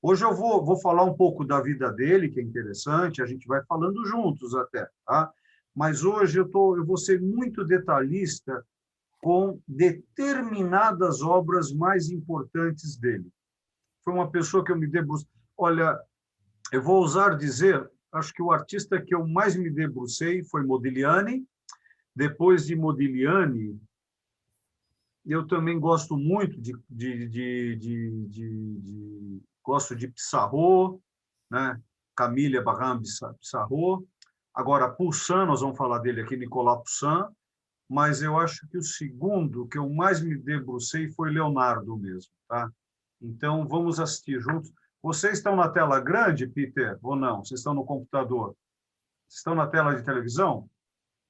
Hoje eu vou falar um pouco da vida dele, que é interessante, a gente vai falando juntos até, tá? Mas hoje eu vou ser muito detalhista com determinadas obras mais importantes dele. Foi uma pessoa que eu me debrucei. Olha, eu vou ousar dizer, acho que o artista que eu mais me debrucei foi Modigliani. Depois de Modigliani, eu também gosto muito gosto de Pissarro, né? Camille Pissarro. Agora, Poussin, nós vamos falar dele aqui, Nicolas Poussin, mas eu acho que o segundo que eu mais me debrucei foi Leonardo mesmo, tá? Então, vamos assistir juntos. Vocês estão na tela grande, Peter, ou não? Vocês estão no computador? Vocês estão na tela de televisão?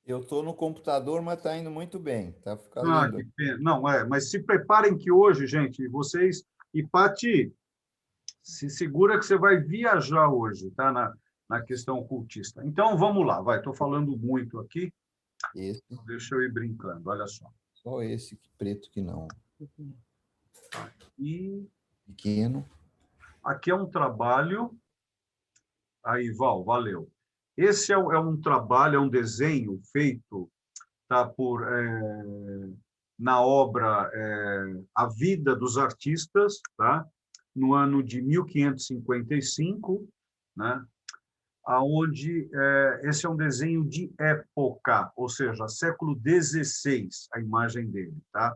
Eu estou no computador, mas está indo muito bem. Tá ficando Ah, lindo. que pena. Não, mas se preparem que hoje, gente, vocês... E, Pati, se segura que você vai viajar hoje, tá? Na questão ocultista. Então, vamos lá, vai. Estou falando muito aqui. Esse, Deixa eu ir brincando, olha só. só esse preto que não. E Pequeno. aqui é um trabalho... Aí, Val, valeu. Esse é um trabalho, é um desenho feito, tá, na obra A Vida dos Artistas, tá, no ano de 1555, né, aonde esse é um desenho de época, ou seja, século XVI, a imagem dele. Tá?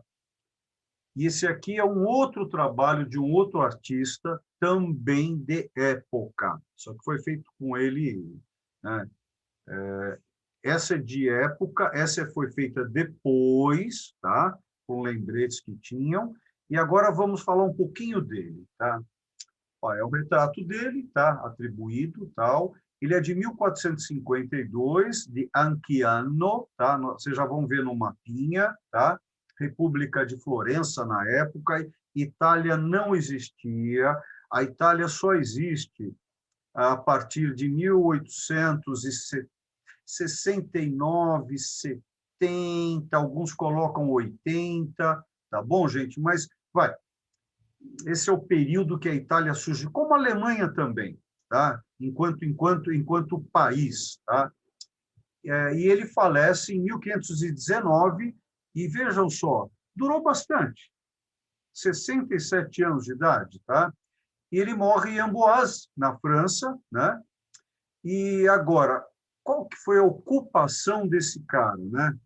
E esse aqui é um outro trabalho de um outro artista, também de época, só que foi feito com ele, né? Essa é de época, essa foi feita depois, tá? Com lembretes que tinham, e agora vamos falar um pouquinho dele. Tá? Ó, é o retrato dele, tá? Atribuído, tal. Ele é de 1452, de Anchiano, tá? Vocês já vão ver no mapinha, tá? República de Florença na época, Itália não existia, a Itália só existe a partir de 1869, 70, alguns colocam 80, tá bom, gente? Mas vai. Esse é o período que a Itália surge, como a Alemanha também, tá? Enquanto país, tá? E ele falece em 1519 e vejam só, durou bastante, 67 anos de idade, tá? E ele morre em Amboise, na França, né? E agora, qual que foi a ocupação desse cara, né?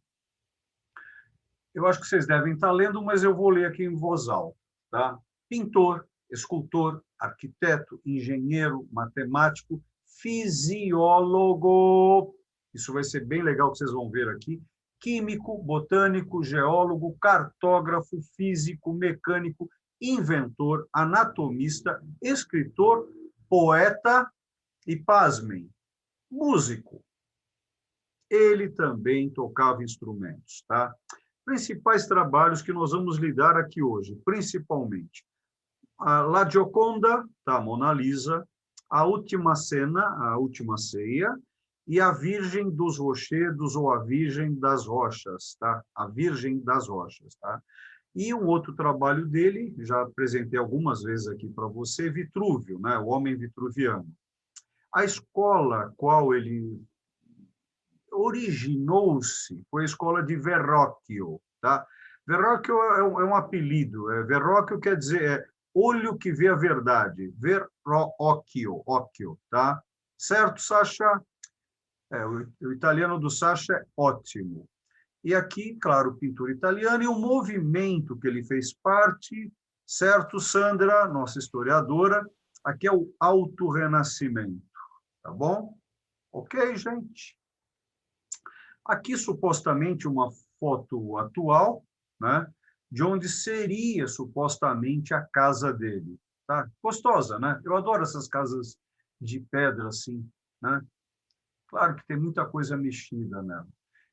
Eu acho que vocês devem estar lendo, mas eu vou ler aqui em voz alta, tá? Pintor, escultor, arquiteto, engenheiro, matemático, fisiólogo, isso vai ser bem legal que vocês vão ver aqui, químico, botânico, geólogo, cartógrafo, físico, mecânico, inventor, anatomista, escritor, poeta e, pasmem, músico. Ele também tocava instrumentos, tá? Principais trabalhos que nós vamos lidar aqui hoje, principalmente a La Gioconda, tá? Mona Lisa, a Última Cena, a Última Ceia, e a Virgem dos Rochedos ou a Virgem das Rochas, tá? A Virgem das Rochas, tá? E um outro trabalho dele, já apresentei algumas vezes aqui para você, Vitrúvio, né? O Homem Vitruviano. A escola qual ele originou-se foi a escola de Verrocchio, tá? Verrocchio é um apelido. Verrocchio quer dizer olho que vê a verdade. Verrocchio, tá? Certo, Sasha? O italiano do Sasha é ótimo. E aqui, claro, pintura italiana e o movimento que ele fez parte, certo, Sandra, nossa historiadora? Aqui é o Alto Renascimento, tá bom? Ok, gente? Aqui, supostamente, uma foto atual, né, de onde seria, supostamente, a casa dele. Tá? Gostosa, né? Eu adoro essas casas de pedra, assim, né? Claro que tem muita coisa mexida nela.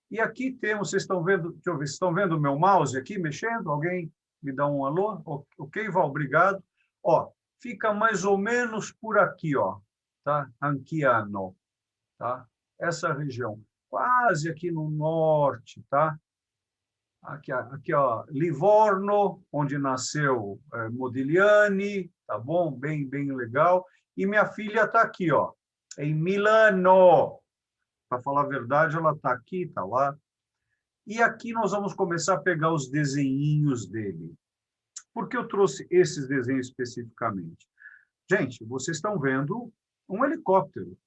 E aqui temos, vocês estão vendo, deixa eu ver, vocês estão vendo o meu mouse aqui mexendo? Alguém me dá um alô? Ok, Val, obrigado. Ó, fica mais ou menos por aqui, ó, tá? Anchiano, tá? Essa região, quase aqui no norte, tá? Aqui ó, Livorno, onde nasceu Modigliani, tá bom? Bem legal. E minha filha está aqui, ó, em Milano. Para falar a verdade, ela está aqui, está lá. E aqui nós vamos começar a pegar os desenhinhos dele. Por que eu trouxe esses desenhos especificamente? Gente, vocês estão vendo um helicóptero,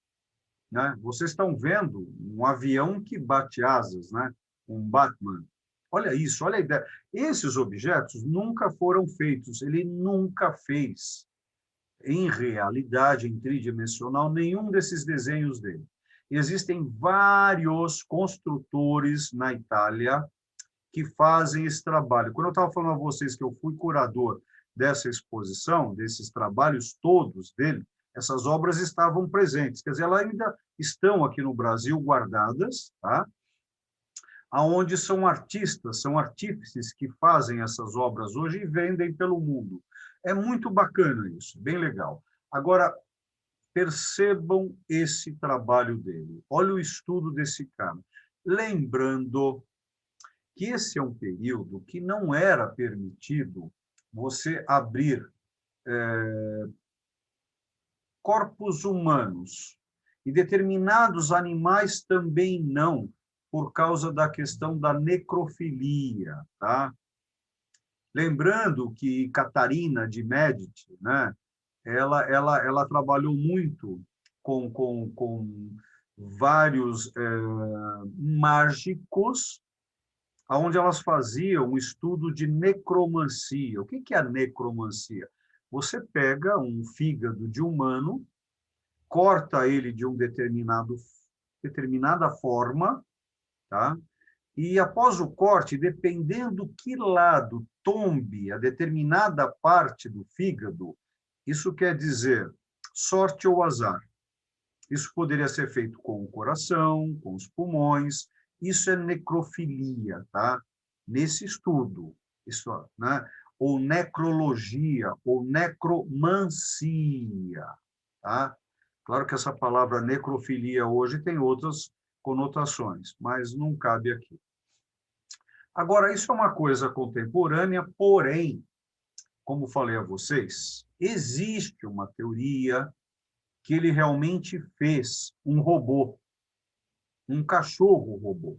né? Vocês estão vendo um avião que bate asas, né? Um Batman. Olha isso, olha a ideia. Esses objetos nunca foram feitos, ele nunca fez, em realidade, em tridimensional, nenhum desses desenhos dele. Existem vários construtores na Itália que fazem esse trabalho. Quando eu estava falando a vocês que eu fui curador dessa exposição, desses trabalhos todos dele, essas obras estavam presentes. Quer dizer, elas ainda estão aqui no Brasil guardadas, tá? Aonde são artistas, são artífices que fazem essas obras hoje e vendem pelo mundo. É muito bacana isso, bem legal. Agora, percebam esse trabalho dele. Olha o estudo desse cara. Lembrando que esse é um período que não era permitido você abrir corpos humanos, e determinados animais também não, por causa da questão da necrofilia, tá? Lembrando que Catarina de Médici, né, ela trabalhou muito com vários mágicos, onde elas faziam um estudo de necromancia. O que é a necromancia? Você pega um fígado de humano, corta ele de determinada forma, tá? E após o corte, dependendo que lado tombe a determinada parte do fígado, isso quer dizer sorte ou azar. Isso poderia ser feito com o coração, com os pulmões. Isso é necrofilia, tá? Nesse estudo, isso, né? Ou necrologia, ou necromancia, tá? Claro que essa palavra necrofilia hoje tem outras conotações, mas não cabe aqui. Agora, isso é uma coisa contemporânea, porém, como falei a vocês, existe uma teoria que ele realmente fez um robô, um cachorro robô.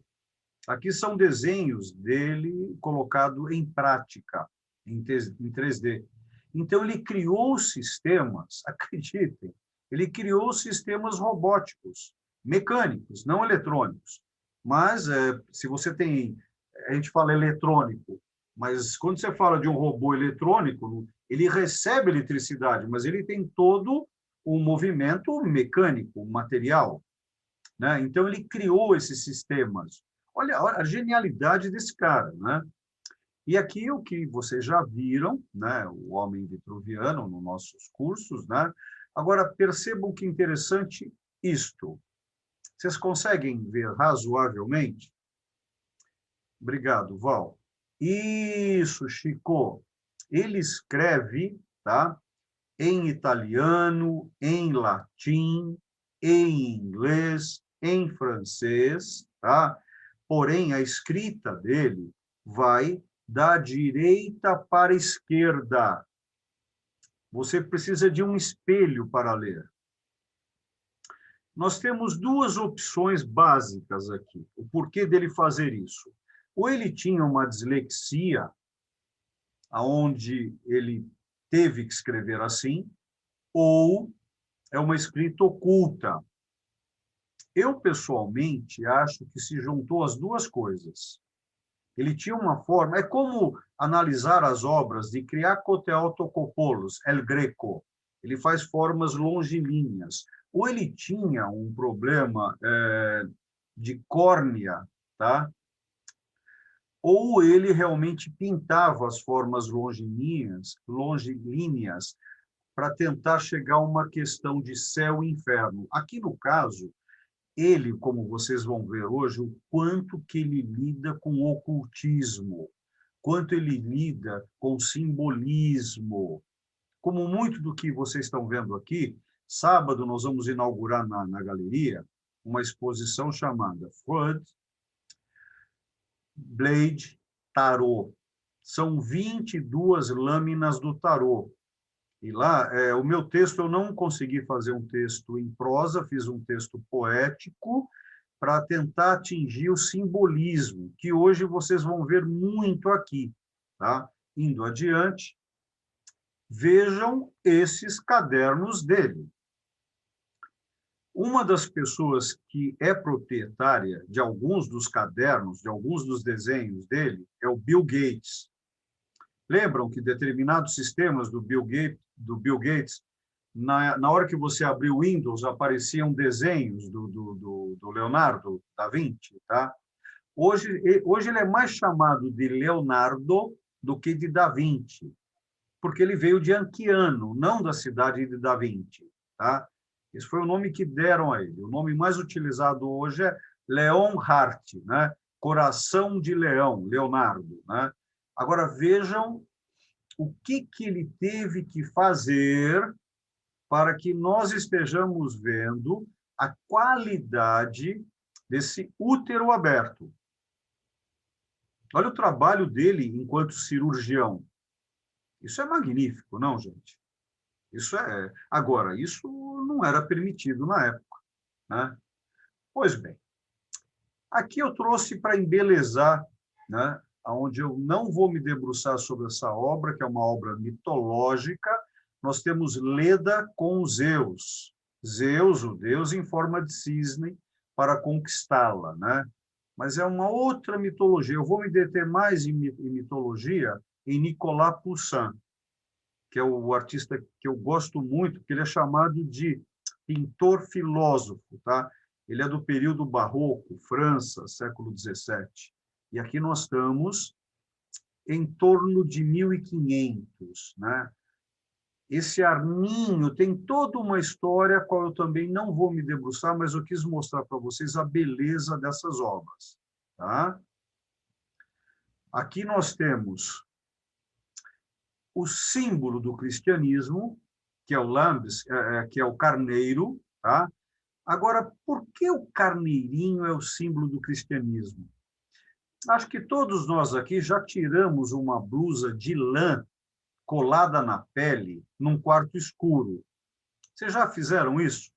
Aqui são desenhos dele colocado em prática, em 3D. Então, ele criou sistemas, acreditem, ele criou sistemas robóticos, mecânicos, não eletrônicos. Mas, se você tem... A gente fala eletrônico, mas quando você fala de um robô eletrônico, ele recebe eletricidade, mas ele tem todo um movimento mecânico, material, né? Então, ele criou esses sistemas. Olha a genialidade desse cara, né? E aqui o que vocês já viram, né? O homem vitruviano nos nossos cursos, né? Agora, percebam que interessante isto. Vocês conseguem ver razoavelmente? Obrigado, Val. Isso, Chico. Ele escreve, tá? Em italiano, em latim, em inglês, em francês, tá? Porém, a escrita dele vai da direita para a esquerda. Você precisa de um espelho para ler. Nós temos duas opções básicas aqui. O porquê dele fazer isso? Ou ele tinha uma dislexia, onde ele teve que escrever assim, ou é uma escrita oculta. Eu, pessoalmente, acho que se juntou as duas coisas. Ele tinha uma forma... É como analisar as obras de Kyriakos Theotokopoulos, El Greco. Ele faz formas longilíneas. Ou ele tinha um problema de córnea, tá? Ou ele realmente pintava as formas longilíneas para tentar chegar a uma questão de céu e inferno. Aqui, no caso, ele, como vocês vão ver hoje, o quanto que ele lida com o ocultismo, quanto ele lida com simbolismo. Como muito do que vocês estão vendo aqui, sábado nós vamos inaugurar na galeria uma exposição chamada Freud, Blade, Tarot. São 22 lâminas do tarot. E lá, o meu texto, eu não consegui fazer um texto em prosa, fiz um texto poético para tentar atingir o simbolismo, que hoje vocês vão ver muito aqui. Tá? Indo adiante, vejam esses cadernos dele. Uma das pessoas que é proprietária de alguns dos cadernos, de alguns dos desenhos dele, é o Bill Gates. Lembram que determinados sistemas do Bill Gates, na hora que você abriu o Windows, apareciam desenhos do Leonardo da Vinci, tá? Hoje ele é mais chamado de Leonardo do que de Da Vinci, porque ele veio de Anchiano, não da cidade de Da Vinci, tá? Esse foi o nome que deram a ele. O nome mais utilizado hoje é Leonhardt, né? Coração de leão, Leonardo, né? Agora vejam o que ele teve que fazer para que nós estejamos vendo a qualidade desse útero aberto. Olha o trabalho dele enquanto cirurgião. Isso é magnífico, não, gente? Isso é. Agora, isso não era permitido na época, né? Pois bem, aqui eu trouxe para embelezar, né? Onde eu não vou me debruçar sobre essa obra, que é uma obra mitológica. Nós temos Leda com Zeus. Zeus, o deus em forma de cisne, para conquistá-la, né? Mas é uma outra mitologia. Eu vou me deter mais em mitologia em Nicolas Poussin, que é o artista que eu gosto muito, porque ele é chamado de pintor-filósofo, tá? Ele é do período barroco, França, século XVII. E aqui nós estamos em torno de 1500, né? Esse Arminho tem toda uma história, a qual eu também não vou me debruçar, mas eu quis mostrar para vocês a beleza dessas obras, tá? Aqui nós temos o símbolo do cristianismo, que é o lambis, que é o carneiro, tá? Agora, por que o carneirinho é o símbolo do cristianismo? Acho que todos nós aqui já tiramos uma blusa de lã colada na pele num quarto escuro. Vocês já fizeram isso?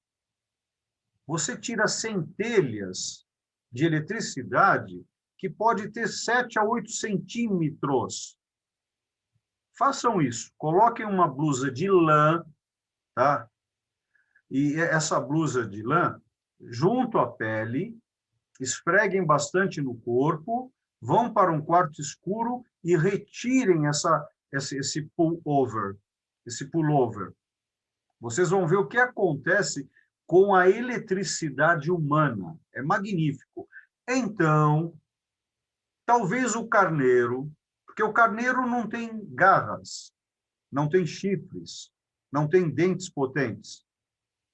Você tira centelhas de eletricidade que pode ter 7 a 8 centímetros. Façam isso. Coloquem uma blusa de lã, tá? E essa blusa de lã, junto à pele, esfreguem bastante no corpo, vão para um quarto escuro e retirem esse pullover, Vocês vão ver o que acontece com a eletricidade humana. É magnífico. Então, talvez o carneiro, porque o carneiro não tem garras, não tem chifres, não tem dentes potentes.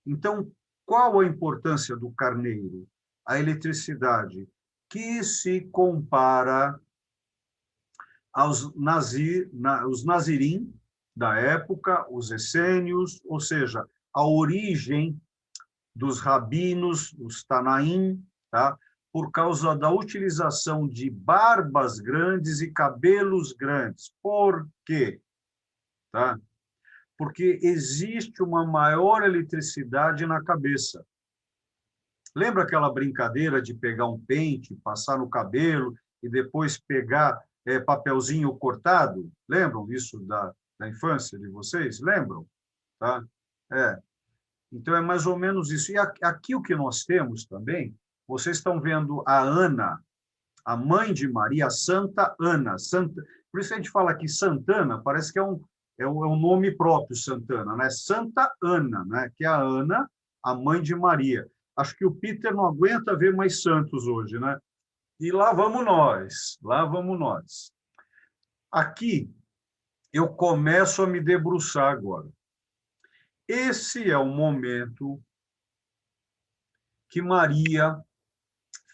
Então, qual a importância do carneiro? A eletricidade, que se compara aos os nazirim da época, os essênios, ou seja, a origem dos rabinos, os tanaim, tá? Por causa da utilização de barbas grandes e cabelos grandes. Por quê? Tá? Porque existe uma maior eletricidade na cabeça. Lembra aquela brincadeira de pegar um pente, passar no cabelo e depois pegar papelzinho cortado? Lembram disso da infância de vocês? Lembram? Tá? Então, é mais ou menos isso. E aqui o que nós temos também, vocês estão vendo a Ana, a mãe de Maria, Santa Ana. Por isso a gente fala aqui Santana, parece que é um nome próprio, Santana, né? Santa Ana, né? Que é a Ana, a mãe de Maria. Acho que o Peter não aguenta ver mais santos hoje, né? E lá vamos nós, lá vamos nós. Aqui eu começo a me debruçar agora. Esse é o momento que Maria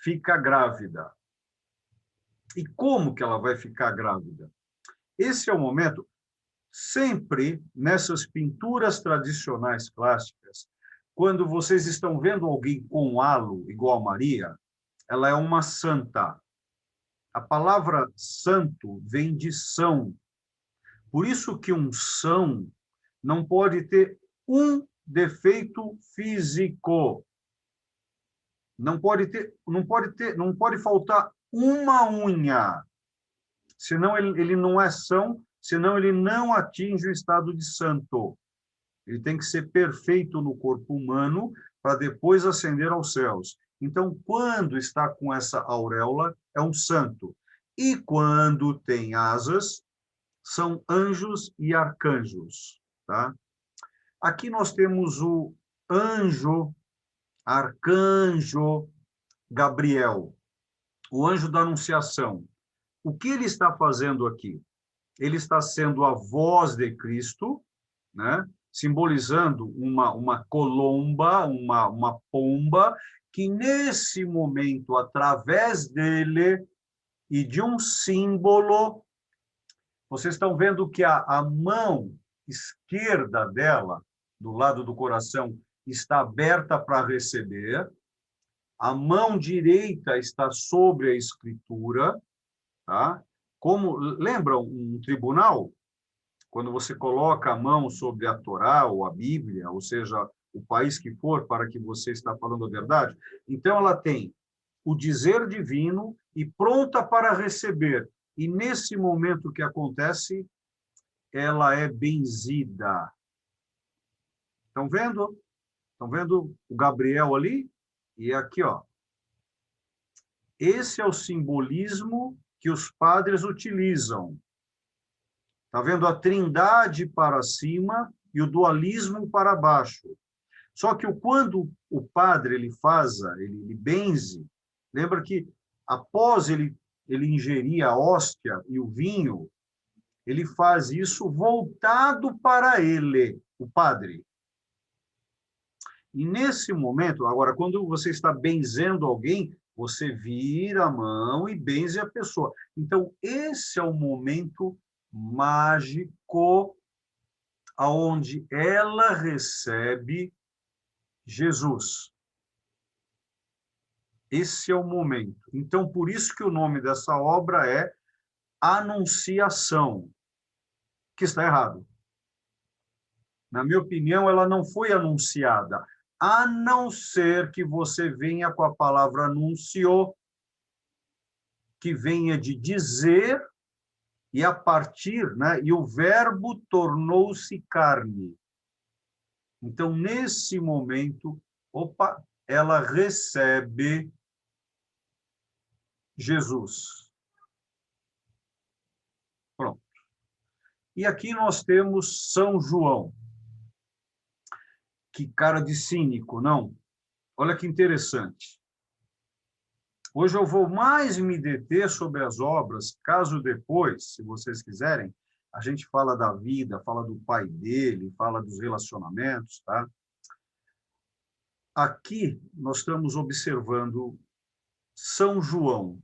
fica grávida. E como que ela vai ficar grávida? Esse é o momento, sempre nessas pinturas tradicionais clássicas, quando vocês estão vendo alguém com halo igual a Maria, ela é uma santa. A palavra santo vem de são. Por isso que unção não pode ter um defeito físico. Não pode faltar uma unha. Senão ele não é são, senão ele não atinge o estado de santo. Ele tem que ser perfeito no corpo humano para depois ascender aos céus. Então, quando está com essa auréola, é um santo. E quando tem asas, são anjos e arcanjos, tá? Aqui nós temos o anjo, arcanjo Gabriel, o anjo da Anunciação. O que ele está fazendo aqui? Ele está sendo a voz de Cristo, né? Simbolizando uma colomba, uma pomba, que nesse momento, através dele e de um símbolo, vocês estão vendo que a mão esquerda dela, do lado do coração, está aberta para receber, a mão direita está sobre a escritura, tá? Como, lembram um tribunal? Quando você coloca a mão sobre a Torá ou a Bíblia, ou seja, o país que for para que você está falando a verdade, então ela tem o dizer divino e pronta para receber. E nesse momento que acontece, ela é benzida. Estão vendo? Estão vendo o Gabriel ali? E aqui, ó. Esse é o simbolismo que os padres utilizam. Está vendo a trindade para cima e o dualismo para baixo. Só que quando o padre ele benze, lembra que após ele ingerir a hóstia e o vinho, ele faz isso voltado para ele, o padre. E nesse momento, agora, quando você está benzendo alguém, você vira a mão e benze a pessoa. Então, esse é o momento mágico aonde ela recebe Jesus. Esse é o momento. Então, por isso que o nome dessa obra é Anunciação, que está errado. Na minha opinião, ela não foi anunciada, a não ser que você venha com a palavra anúncio, que venha de dizer, e a partir, né? E o verbo tornou-se carne. Então, nesse momento, ela recebe Jesus. Pronto. E aqui nós temos São João. Que cara de cínico, não? Olha que interessante. Hoje eu vou mais me deter sobre as obras, caso depois, se vocês quiserem, a gente fala da vida, fala do pai dele, fala dos relacionamentos, tá? Aqui nós estamos observando São João,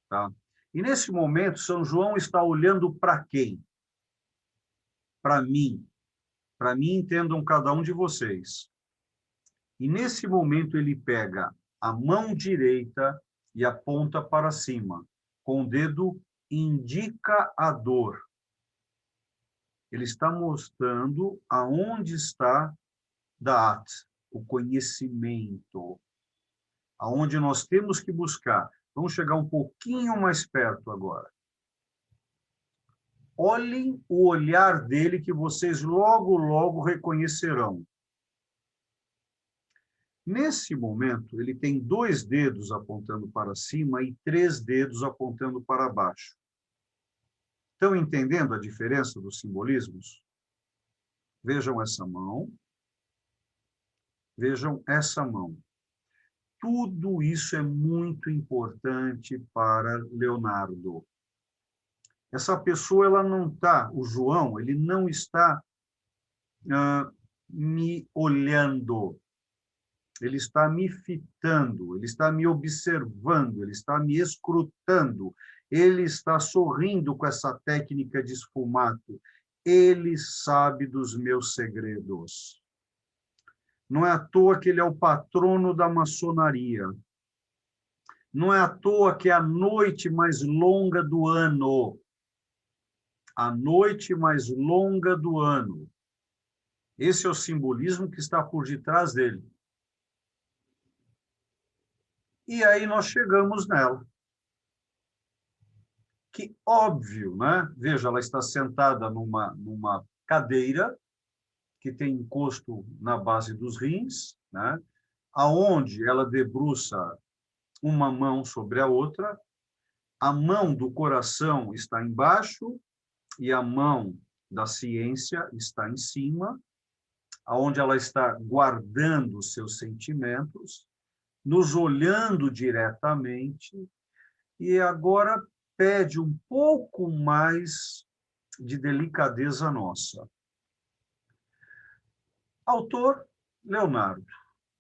tá? E nesse momento, São João está olhando para quem? Para mim. Para mim, entendam cada um de vocês. E nesse momento ele pega a mão direita e aponta para cima, com o dedo indicador. Ele está mostrando aonde está Da'at, o conhecimento, aonde nós temos que buscar. Vamos chegar um pouquinho mais perto agora. Olhem o olhar dele que vocês logo, logo reconhecerão. Nesse momento, ele tem 2 dedos apontando para cima e 3 dedos apontando para baixo. Estão entendendo a diferença dos simbolismos? Vejam essa mão. Vejam essa mão. Tudo isso é muito importante para Leonardo. Essa pessoa, ela não está, o João, ele não está me olhando. Ele está me fitando, ele está me observando, ele está me escrutando, ele está sorrindo com essa técnica de esfumato. Ele sabe dos meus segredos. Não é à toa que ele é o patrono da maçonaria. Não é à toa que é a noite mais longa do ano. A noite mais longa do ano. Esse é o simbolismo que está por detrás dele. E aí nós chegamos nela. Que óbvio, né? Veja, ela está sentada numa cadeira que tem encosto na base dos rins, né? Aonde ela debruça uma mão sobre a outra, a mão do coração está embaixo e a mão da ciência está em cima, aonde ela está guardando seus sentimentos, nos olhando diretamente, e agora pede um pouco mais de delicadeza nossa. Autor, Leonardo,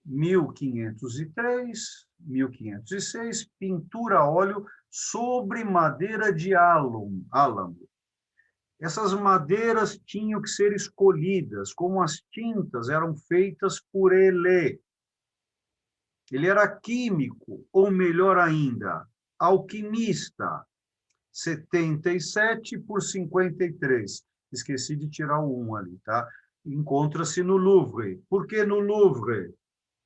1503, 1506, pintura a óleo sobre madeira de álamo. Essas madeiras tinham que ser escolhidas, como as tintas eram feitas por ele. Ele era químico, ou melhor ainda, alquimista. 77 por 53. Esqueci de tirar o 1 ali, tá? Encontra-se no Louvre. Por que no Louvre?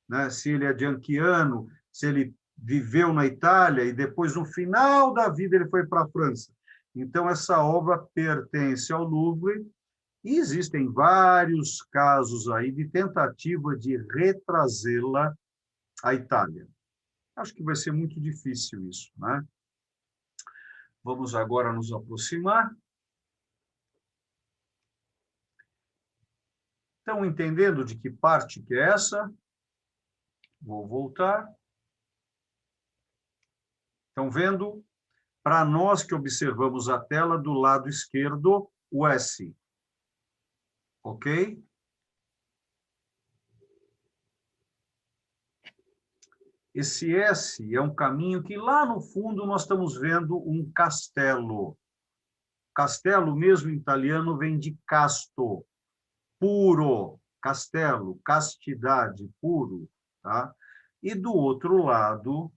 Né? Se ele é dianquiano, se ele viveu na Itália e depois, no final da vida, ele foi para a França. Então, essa obra pertence ao Louvre e existem vários casos aí de tentativa de retrazê-la à Itália. Acho que vai ser muito difícil isso, né? Vamos agora nos aproximar. Estão entendendo de que parte que é essa? Vou voltar. Estão vendo? Para nós que observamos a tela do lado esquerdo, o S. Ok? Esse S é um caminho que lá no fundo nós estamos vendo um castelo. Castelo, mesmo em italiano, vem de casto, puro, castelo, castidade, puro. Tá? E do outro lado,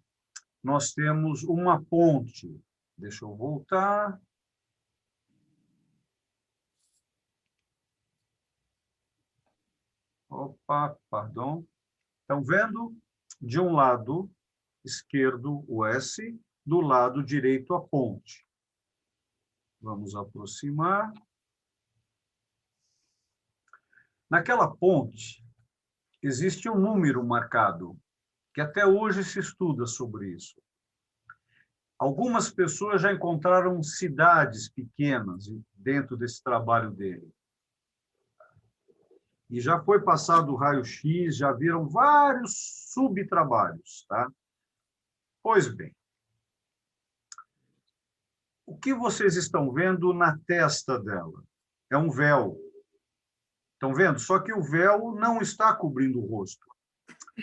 nós temos uma ponte. Deixa eu voltar. Opa, perdão. Estão vendo? De um lado esquerdo, o S, do lado direito, a ponte. Vamos aproximar. Naquela ponte, existe um número marcado, que até hoje se estuda sobre isso. Algumas pessoas já encontraram cidades pequenas dentro desse trabalho dele. E já foi passado o raio-x, já viram vários subtrabalhos, tá? Pois bem, o que vocês estão vendo na testa dela? É um véu. Estão vendo? Só que o véu não está cobrindo o rosto.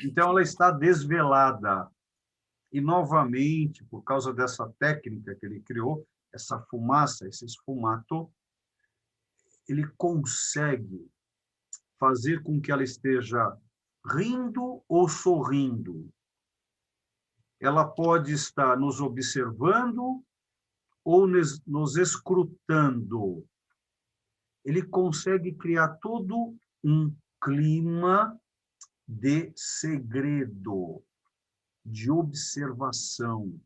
Então, ela está desvelada. E, novamente, por causa dessa técnica que ele criou, essa fumaça, esse esfumato, ele consegue fazer com que ela esteja rindo ou sorrindo. Ela pode estar nos observando ou nos escrutando. Ele consegue criar todo um clima de segredo, de observação,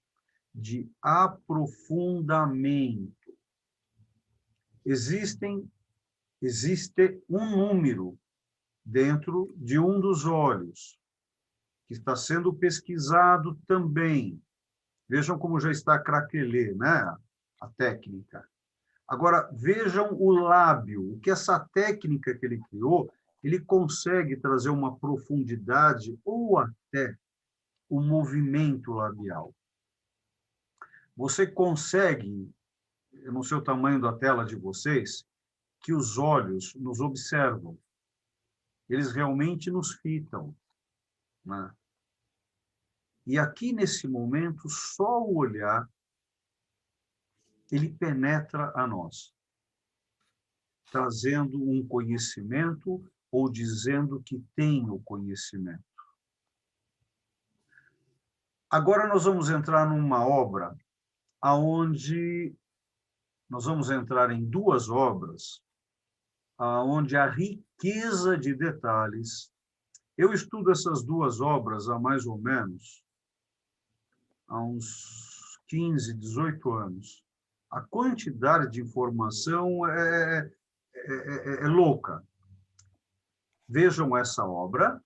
de aprofundamento. Existe um número dentro de um dos olhos, que está sendo pesquisado também. Vejam como já está craquelê, né? A técnica. Agora, vejam o lábio, o que essa técnica que ele criou, ele consegue trazer uma profundidade ou até o movimento labial. Você consegue, no seu tamanho da tela de vocês, que os olhos nos observam. Eles realmente nos fitam, né? E aqui, nesse momento, só o olhar, ele penetra a nós, trazendo um conhecimento ou dizendo que tem o conhecimento. Agora nós vamos entrar numa obra onde nós vamos entrar em duas obras onde a riqueza de detalhes. Eu estudo essas duas obras há mais ou menos, há uns 15, 18 anos. A quantidade de informação é louca. Vejam essa obra.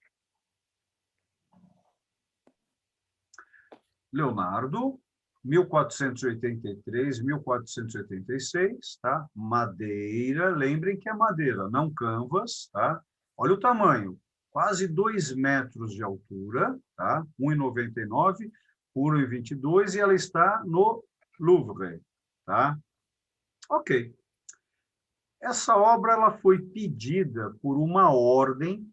Leonardo, 1483, 1486, tá? Madeira, lembrem que é madeira, não canvas, tá? Olha o tamanho, quase 2 metros de altura, tá? 1,99 por 1,22 e ela está no Louvre, tá? Ok. Essa obra ela foi pedida por uma ordem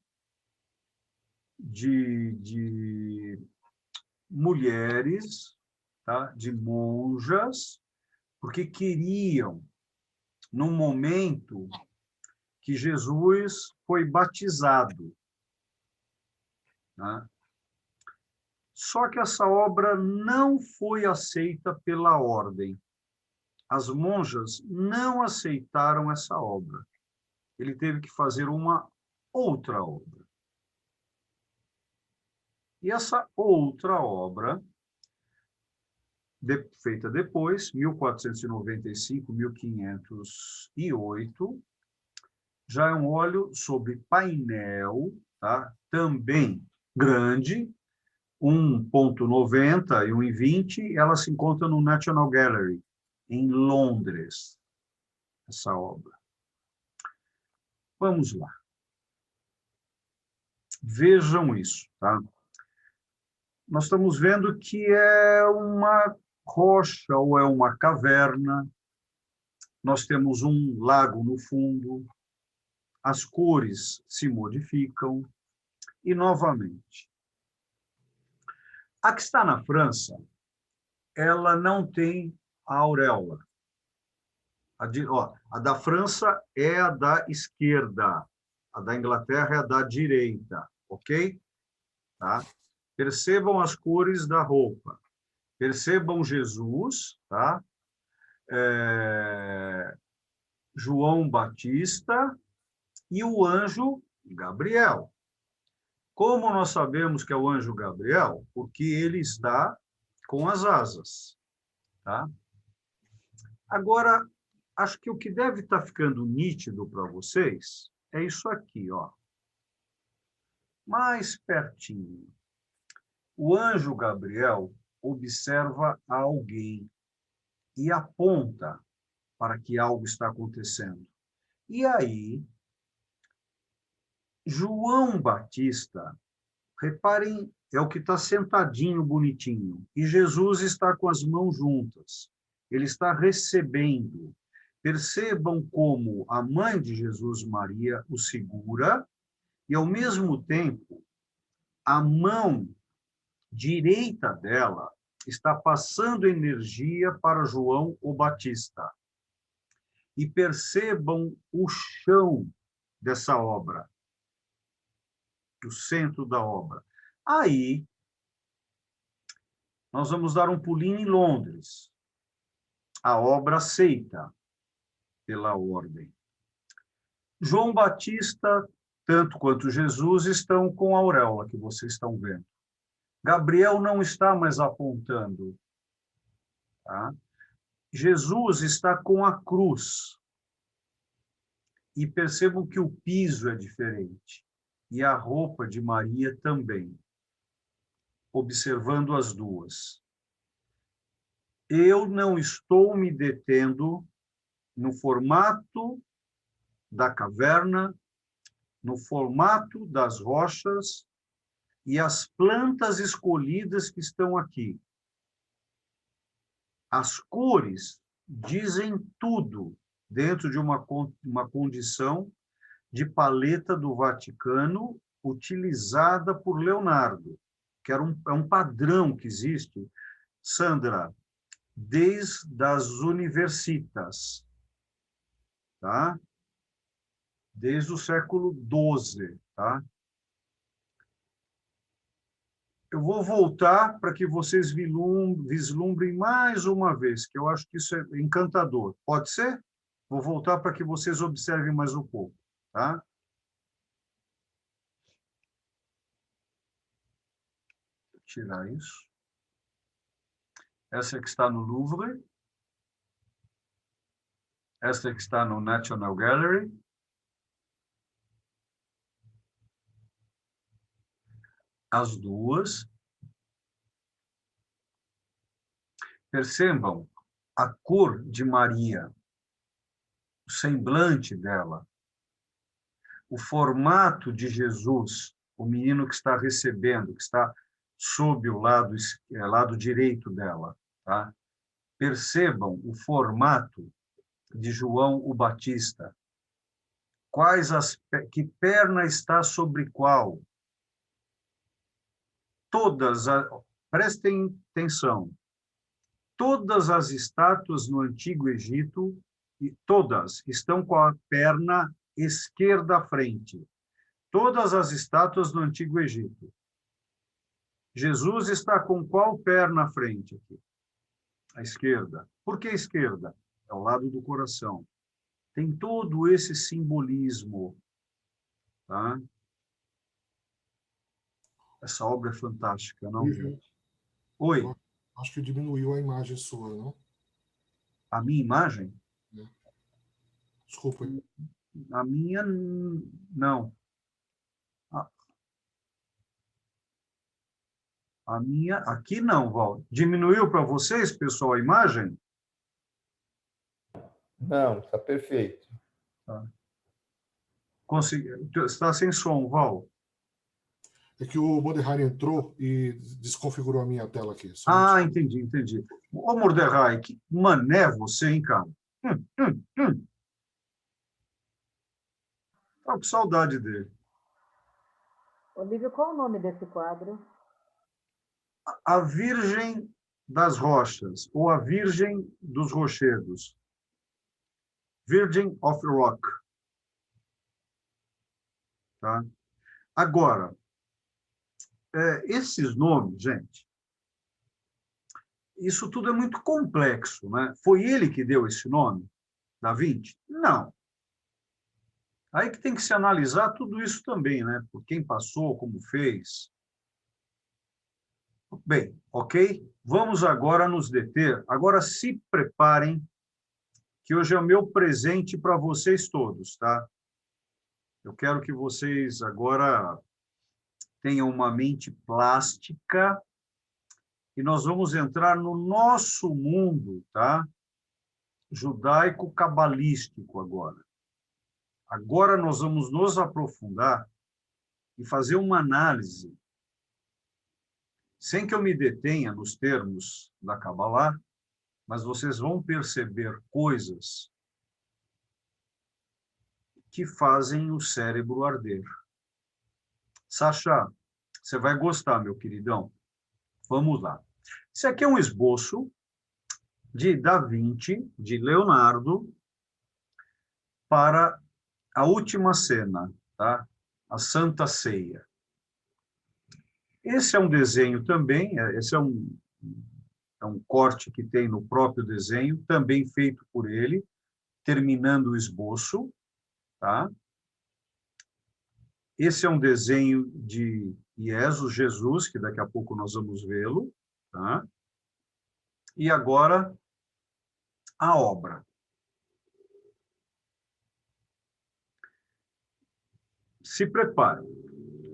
de mulheres, tá? De monjas, porque queriam, no momento que Jesus foi batizado, né? Só que essa obra não foi aceita pela ordem. As monjas não aceitaram essa obra. Ele teve que fazer uma outra obra. E essa outra obra, feita depois, 1495, 1508, já é um óleo sobre painel, tá? Também grande, 1,90 e 1,20, ela se encontra no National Gallery, em Londres, essa obra. Vamos lá. Vejam isso, tá? Nós estamos vendo que é uma rocha ou é uma caverna. Nós temos um lago no fundo. As cores se modificam. E, novamente, a que está na França, ela não tem a auréola. A da França é a da esquerda, a da Inglaterra é a da direita, ok? Tá? Percebam as cores da roupa. Percebam Jesus, tá? João Batista e o anjo Gabriel. Como nós sabemos que é o anjo Gabriel? Porque ele está com as asas, tá? Agora, acho que o que deve estar ficando nítido para vocês é isso aqui, ó. Mais pertinho. O anjo Gabriel observa alguém e aponta para que algo está acontecendo. E aí, João Batista, reparem, é o que está sentadinho, bonitinho, e Jesus está com as mãos juntas. Ele está recebendo. Percebam como a mãe de Jesus, Maria, o segura, e, ao mesmo tempo, a mão direita dela está passando energia para João o Batista. E percebam o chão dessa obra, o centro da obra. Aí, nós vamos dar um pulinho em Londres. A obra aceita pela ordem. João Batista, tanto quanto Jesus, estão com a auréola que vocês estão vendo. Gabriel não está mais apontando. Tá? Jesus está com a cruz. E percebam que o piso é diferente. E a roupa de Maria também. Observando as duas. Eu não estou me detendo no formato da caverna, no formato das rochas e as plantas escolhidas que estão aqui. As cores dizem tudo dentro de uma condição de paleta do Vaticano utilizada por Leonardo, que é um padrão que existe, Sandra, desde as universitas, tá? Desde o século XII, tá? Eu vou voltar para que vocês vislumbrem mais uma vez, que eu acho que isso é encantador. Pode ser? Vou voltar para que vocês observem mais um pouco. tá? Vou tirar isso. Essa que está no Louvre. Esta que está no National Gallery. As duas. Percebam a cor de Maria, o semblante dela, o formato de Jesus, o menino que está recebendo, que está sob o lado direito dela, tá? Percebam o formato de João o Batista. Que perna está sobre qual? Prestem atenção, todas as estátuas no Antigo Egito, todas estão com a perna esquerda à frente. Todas as estátuas no Antigo Egito. Jesus está com qual perna à frente aqui? A esquerda. Por que a esquerda? É ao lado do coração. Tem todo esse simbolismo. Tá? Essa obra é fantástica, não? Oi. Acho que diminuiu a imagem sua, não? A minha imagem? Desculpa. A minha, não. A minha, aqui não, Val. Diminuiu para vocês, pessoal, a imagem? Não, está perfeito. Tá. Está sem som, Val. É que o Mordecai entrou e desconfigurou a minha tela aqui. Entendi. Ô, Mordecai, que mané você, hein, cara? Tá com saudade dele. Olívio, qual o nome desse quadro? A Virgem das Rochas, ou a Virgem dos Rochedos. Virgin of Rock. Tá? Agora, esses nomes, gente, isso tudo é muito complexo, né? Foi ele que deu esse nome, Da Vinci? Não. Aí que tem que se analisar tudo isso também, né? Por quem passou, como fez. Bem, ok? Vamos agora nos deter. Agora se preparem, que hoje é o meu presente para vocês todos, tá? Eu quero que vocês agora tenham uma mente plástica e nós vamos entrar no nosso mundo, tá? Judaico-cabalístico agora. Agora nós vamos nos aprofundar e fazer uma análise, sem que eu me detenha nos termos da Kabbalah, mas vocês vão perceber coisas que fazem o cérebro arder. Sacha, você vai gostar, meu queridão. Vamos lá. Esse aqui é um esboço de Da Vinci, de Leonardo, para a última cena, tá? A Santa Ceia. Esse é um desenho também, esse é um corte que tem no próprio desenho, também feito por ele, terminando o esboço, tá? Esse é um desenho de Jesus, que daqui a pouco nós vamos vê-lo, tá? E agora, a obra. Se prepare.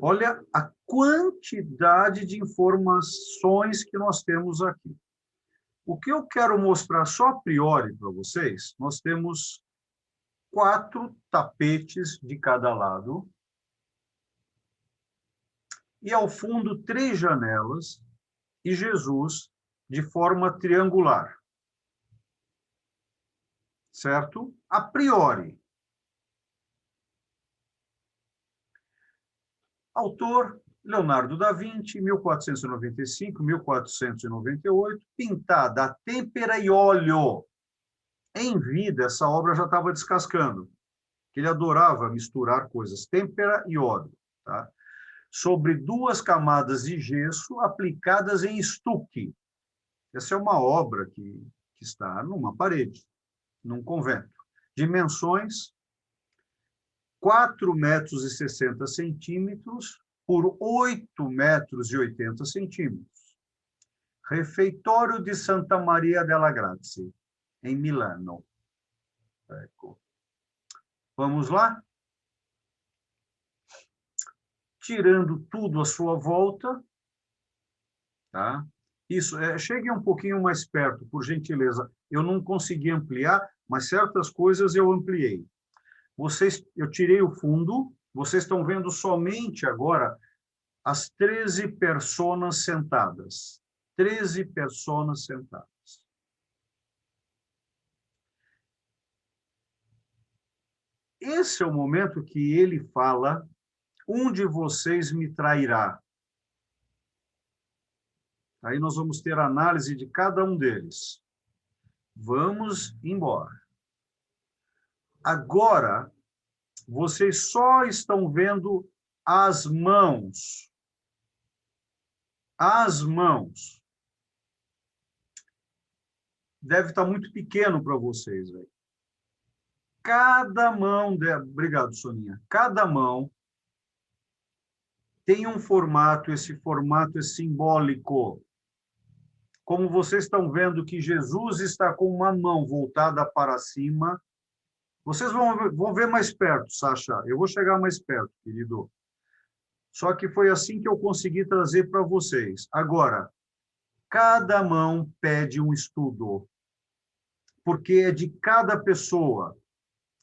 Olha a quantidade de informações que nós temos aqui. O que eu quero mostrar só a priori para vocês, nós temos 4 tapetes de cada lado e, ao fundo, 3 janelas e Jesus de forma triangular. Certo? A priori. Autor, Leonardo da Vinci, 1495, 1498, pintada a têmpera e óleo. Em vida, essa obra já estava descascando, que ele adorava misturar coisas, têmpera e óleo, tá? Sobre 2 camadas de gesso aplicadas em estuque. Essa é uma obra que está numa parede, num convento. Dimensões 4,60 metros por 8,80 metros. Refeitório de Santa Maria della Grazie, em Milano. Ecco. Vamos lá? Tirando tudo à sua volta, tá? Isso, chegue um pouquinho mais perto, por gentileza. Eu não consegui ampliar, mas certas coisas eu ampliei. Eu tirei o fundo, vocês estão vendo somente agora as 13 pessoas sentadas. 13 pessoas sentadas. Esse é o momento que ele fala: um de vocês me trairá. Aí nós vamos ter análise de cada um deles. Vamos embora. Agora, vocês só estão vendo as mãos. As mãos. Deve estar muito pequeno para vocês, velho. Cada mão... Obrigado, Soninha. Cada mão tem um formato, esse formato é simbólico. Como vocês estão vendo que Jesus está com uma mão voltada para cima, vocês vão ver mais perto, Sasha. Eu vou chegar mais perto, querido. Só que foi assim que eu consegui trazer para vocês. Agora, cada mão pede um estudo, porque é de cada pessoa.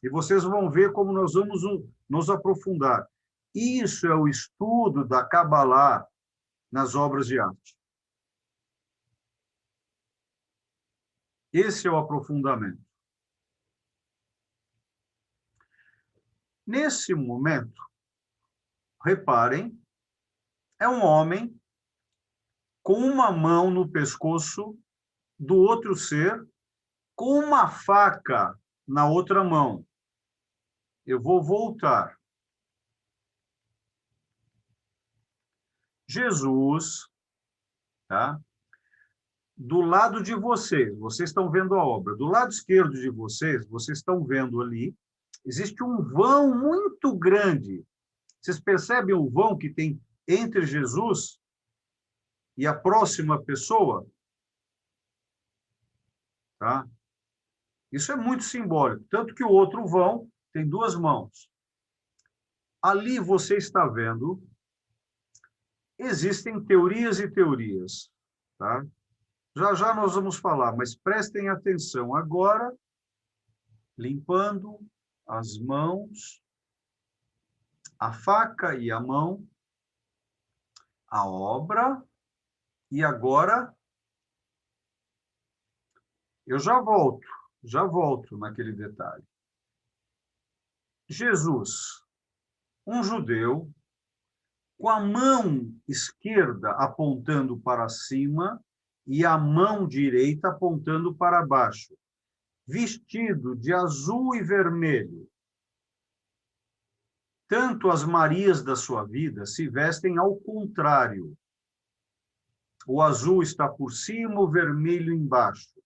E vocês vão ver como nós vamos nos aprofundar. Isso é o estudo da Kabbalah nas obras de arte. Esse é o aprofundamento. Nesse momento, reparem, é um homem com uma mão no pescoço do outro ser, com uma faca na outra mão. Eu vou voltar. Jesus, tá? Do lado de vocês estão vendo a obra. Do lado esquerdo de vocês estão vendo ali, existe um vão muito grande. Vocês percebem o vão que tem entre Jesus e a próxima pessoa? Tá? Isso é muito simbólico. Tanto que o outro vão tem duas mãos. Ali você está vendo, existem teorias e teorias. Tá? Já já nós vamos falar, mas prestem atenção agora, limpando as mãos, a faca e a mão, a obra, e agora eu já volto naquele detalhe. Jesus, um judeu, com a mão esquerda apontando para cima e a mão direita apontando para baixo, vestido de azul e vermelho. Tanto as Marias da sua vida se vestem ao contrário. O azul está por cima, o vermelho embaixo.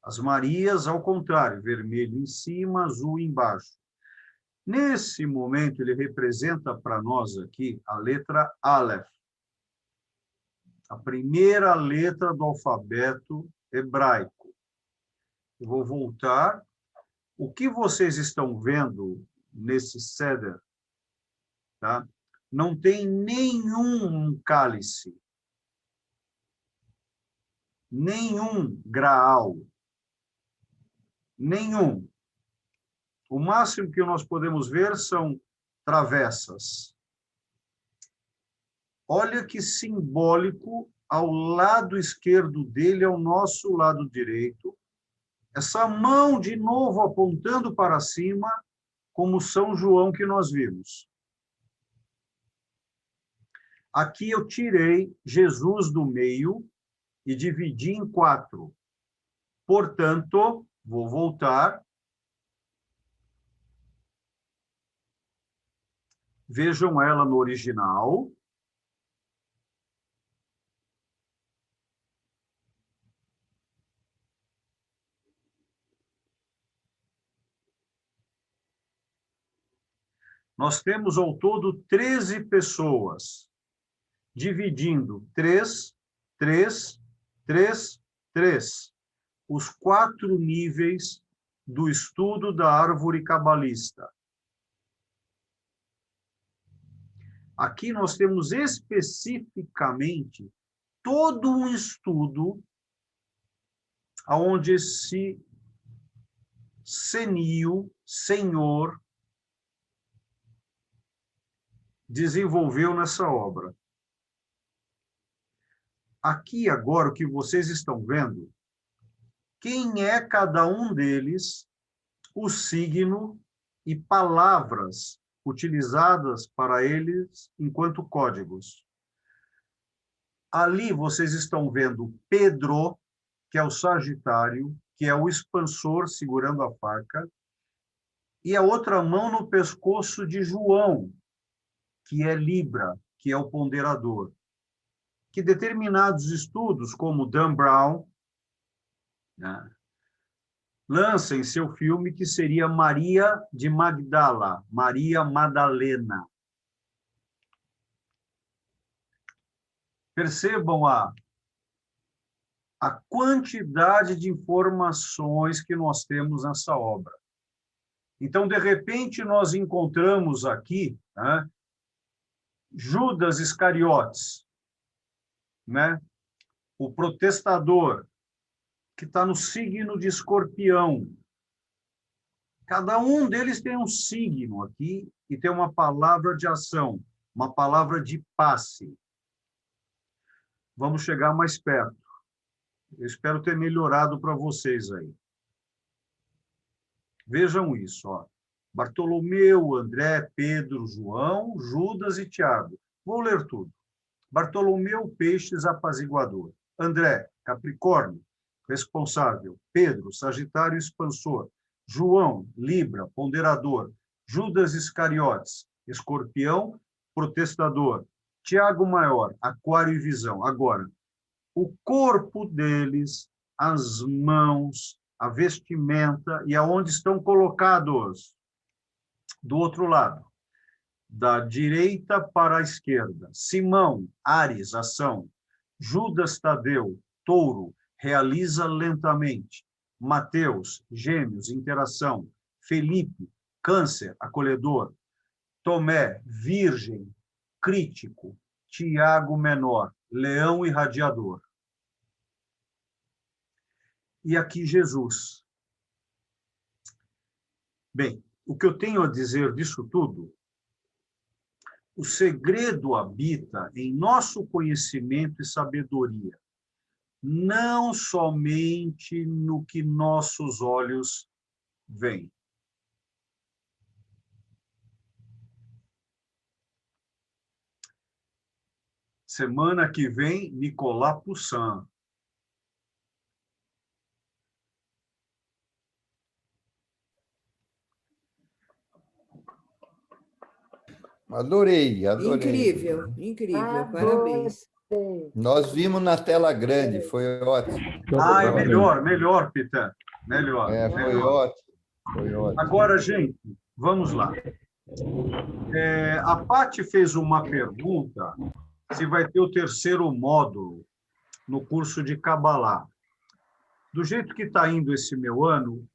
As Marias, ao contrário, vermelho em cima, azul embaixo. Nesse momento, ele representa para nós aqui a letra Aleph, a primeira letra do alfabeto hebraico. Eu vou voltar. O que vocês estão vendo nesse ceder, tá? Não tem nenhum cálice, nenhum graal, nenhum. O máximo que nós podemos ver são travessas. Olha que simbólico, ao lado esquerdo dele, ao nosso lado direito, essa mão de novo apontando para cima, como São João que nós vimos. Aqui eu tirei Jesus do meio e dividi em 4. Portanto, vou voltar. Vejam ela no original. nós temos ao todo 13 pessoas, dividindo 3, 3, 3, 3, os 4 níveis do estudo da árvore cabalista. Aqui nós temos especificamente todo um estudo onde esse senhor, desenvolveu nessa obra. Aqui, agora, o que vocês estão vendo, quem é cada um deles, o signo e palavras utilizadas para eles enquanto códigos. Ali vocês estão vendo Pedro, que é o Sagitário, que é o expansor segurando a faca, e a outra mão no pescoço de João, que é Libra, que é o ponderador. Que determinados estudos, como Dan Brown, né, lança em seu filme que seria Maria de Magdala, Maria Madalena. Percebam a quantidade de informações que nós temos nessa obra. Então, de repente, nós encontramos aqui, né, Judas Iscariotes, né, o protestador, que está no signo de Escorpião. Cada um deles tem um signo aqui e tem uma palavra de ação, uma palavra de passe. Vamos chegar mais perto. Eu espero ter melhorado para vocês aí. Vejam isso, ó. Bartolomeu, André, Pedro, João, Judas e Tiago. Vou ler tudo. Bartolomeu, Peixes, apaziguador. André, Capricórnio, responsável. Pedro, Sagitário, expansor. João, Libra, ponderador. Judas Iscariotes, Escorpião, protestador. Tiago Maior, Aquário e visão. Agora, o corpo deles, as mãos, a vestimenta e aonde estão colocados. Do outro lado, da direita para a esquerda. Simão, Áries, ação. Judas Tadeu, touro, realiza lentamente. Mateus, Gêmeos, interação. Felipe, Câncer, acolhedor. Tomé, Virgem, crítico. Tiago, menor, Leão, irradiador. E aqui Jesus. Bem, o que eu tenho a dizer disso tudo, o segredo habita em nosso conhecimento e sabedoria, não somente no que nossos olhos veem. Semana que vem, Nicolas Poussin. Adorei. Incrível, incrível, parabéns. Nós vimos na tela grande, foi ótimo. Ah, é melhor, Peter. Melhor. Foi ótimo. Agora, gente, vamos lá. A Paty fez uma pergunta se vai ter o terceiro módulo no curso de Kabbalah. Do jeito que está indo esse meu ano...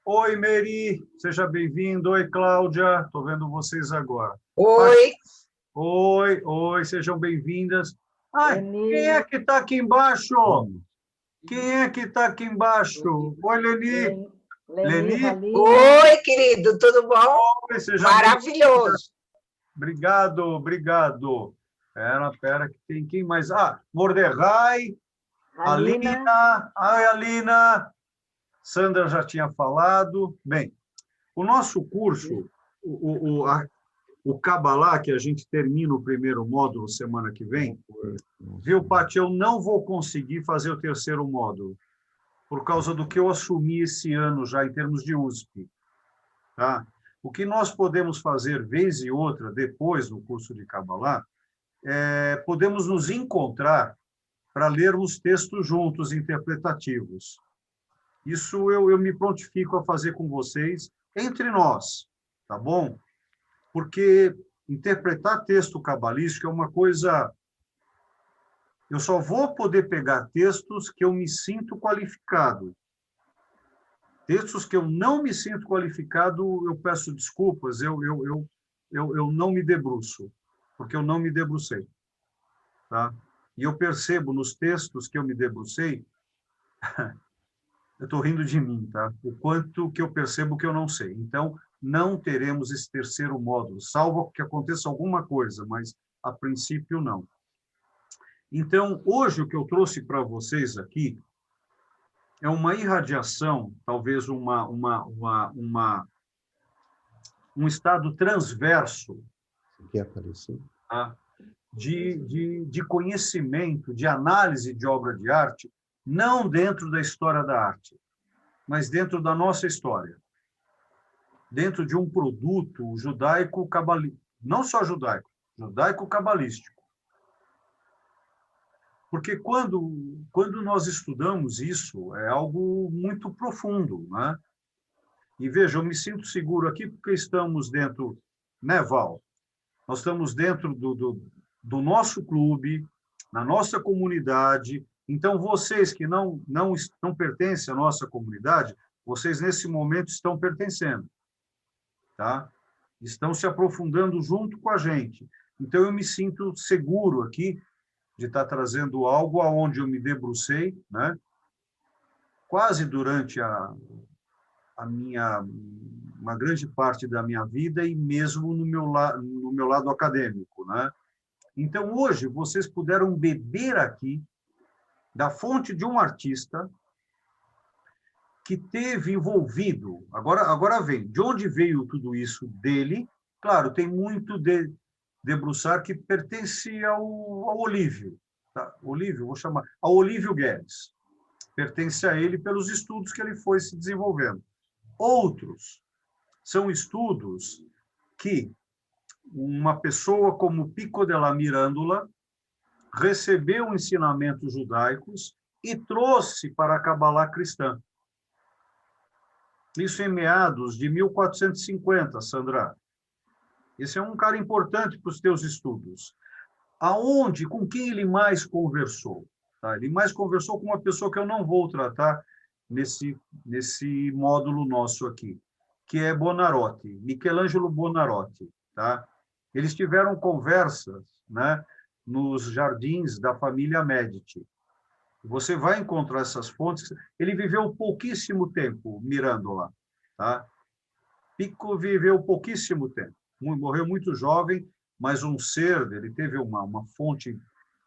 Oi, Meri, seja bem-vindo. Oi, Cláudia, estou vendo vocês agora. Oi. Oi, sejam bem-vindas. Quem é que está aqui embaixo? Quem é que está aqui embaixo? Oi, Leni. Leni? Oi, querido, tudo bom? Oi, seja maravilhoso. Obrigado. Pera, que tem quem mais? Mordecai, Alina. Ai, Alina. Sandra já tinha falado. Bem, o nosso curso, o Kabbalah, que a gente termina o primeiro módulo semana que vem, viu, Paty, eu não vou conseguir fazer o terceiro módulo, por causa do que eu assumi esse ano já em termos de USP. Tá? O que nós podemos fazer, vez e outra, depois do curso de Kabbalah, podemos nos encontrar para lermos textos juntos, interpretativos. Isso eu me prontifico a fazer com vocês, entre nós, tá bom? porque interpretar texto cabalístico é uma coisa... Eu só vou poder pegar textos que eu me sinto qualificado. Textos que eu não me sinto qualificado, eu peço desculpas, eu não me debruço, porque eu não me debrucei. Tá? E eu percebo nos textos que eu me debrucei, eu estou rindo de mim, tá? O quanto que eu percebo que eu não sei. Então, não teremos esse terceiro módulo, salvo que aconteça alguma coisa, mas, a princípio, não. Então, hoje, o que eu trouxe para vocês aqui é uma irradiação, talvez um estado transverso, Quer aparecer? tá? de conhecimento, de análise de obra de arte, não dentro da história da arte, mas dentro da nossa história, dentro de um produto judaico-cabalístico, não só judaico, judaico-cabalístico. Porque quando nós estudamos isso, é algo muito profundo, né? E veja, eu me sinto seguro aqui porque estamos dentro, né, Val? Nós estamos dentro do nosso clube, na nossa comunidade. Então, vocês que não pertencem à nossa comunidade, vocês, nesse momento, estão pertencendo. Tá? Estão se aprofundando junto com a gente. Então, eu me sinto seguro aqui de estar trazendo algo aonde eu me debrucei, né? Quase durante uma grande parte da minha vida e mesmo no meu lado acadêmico, né? Então, hoje, vocês puderam beber aqui da fonte de um artista que teve envolvido... Agora vem, de onde veio tudo isso dele? Claro, tem muito de debruçar que pertence ao Olívio. Tá? Olívio, vou chamar... Ao Olívio Guedes. Pertence a ele pelos estudos que ele foi se desenvolvendo. Outros são estudos que uma pessoa como Pico della Mirandola recebeu ensinamentos judaicos e trouxe para a Cabalá cristã. Isso em meados de 1450, Sandra. Esse é um cara importante para os teus estudos. Aonde, com quem ele mais conversou? Tá? Ele mais conversou com uma pessoa que eu não vou tratar nesse módulo nosso aqui, que é Buonarroti, Michelangelo Buonarroti. Tá? Eles tiveram conversas, né, nos jardins da família Medici. Você vai encontrar essas fontes. Ele viveu pouquíssimo tempo, Mirandola. Tá? Pico viveu pouquíssimo tempo. Morreu muito jovem, mas um ser, ele teve uma fonte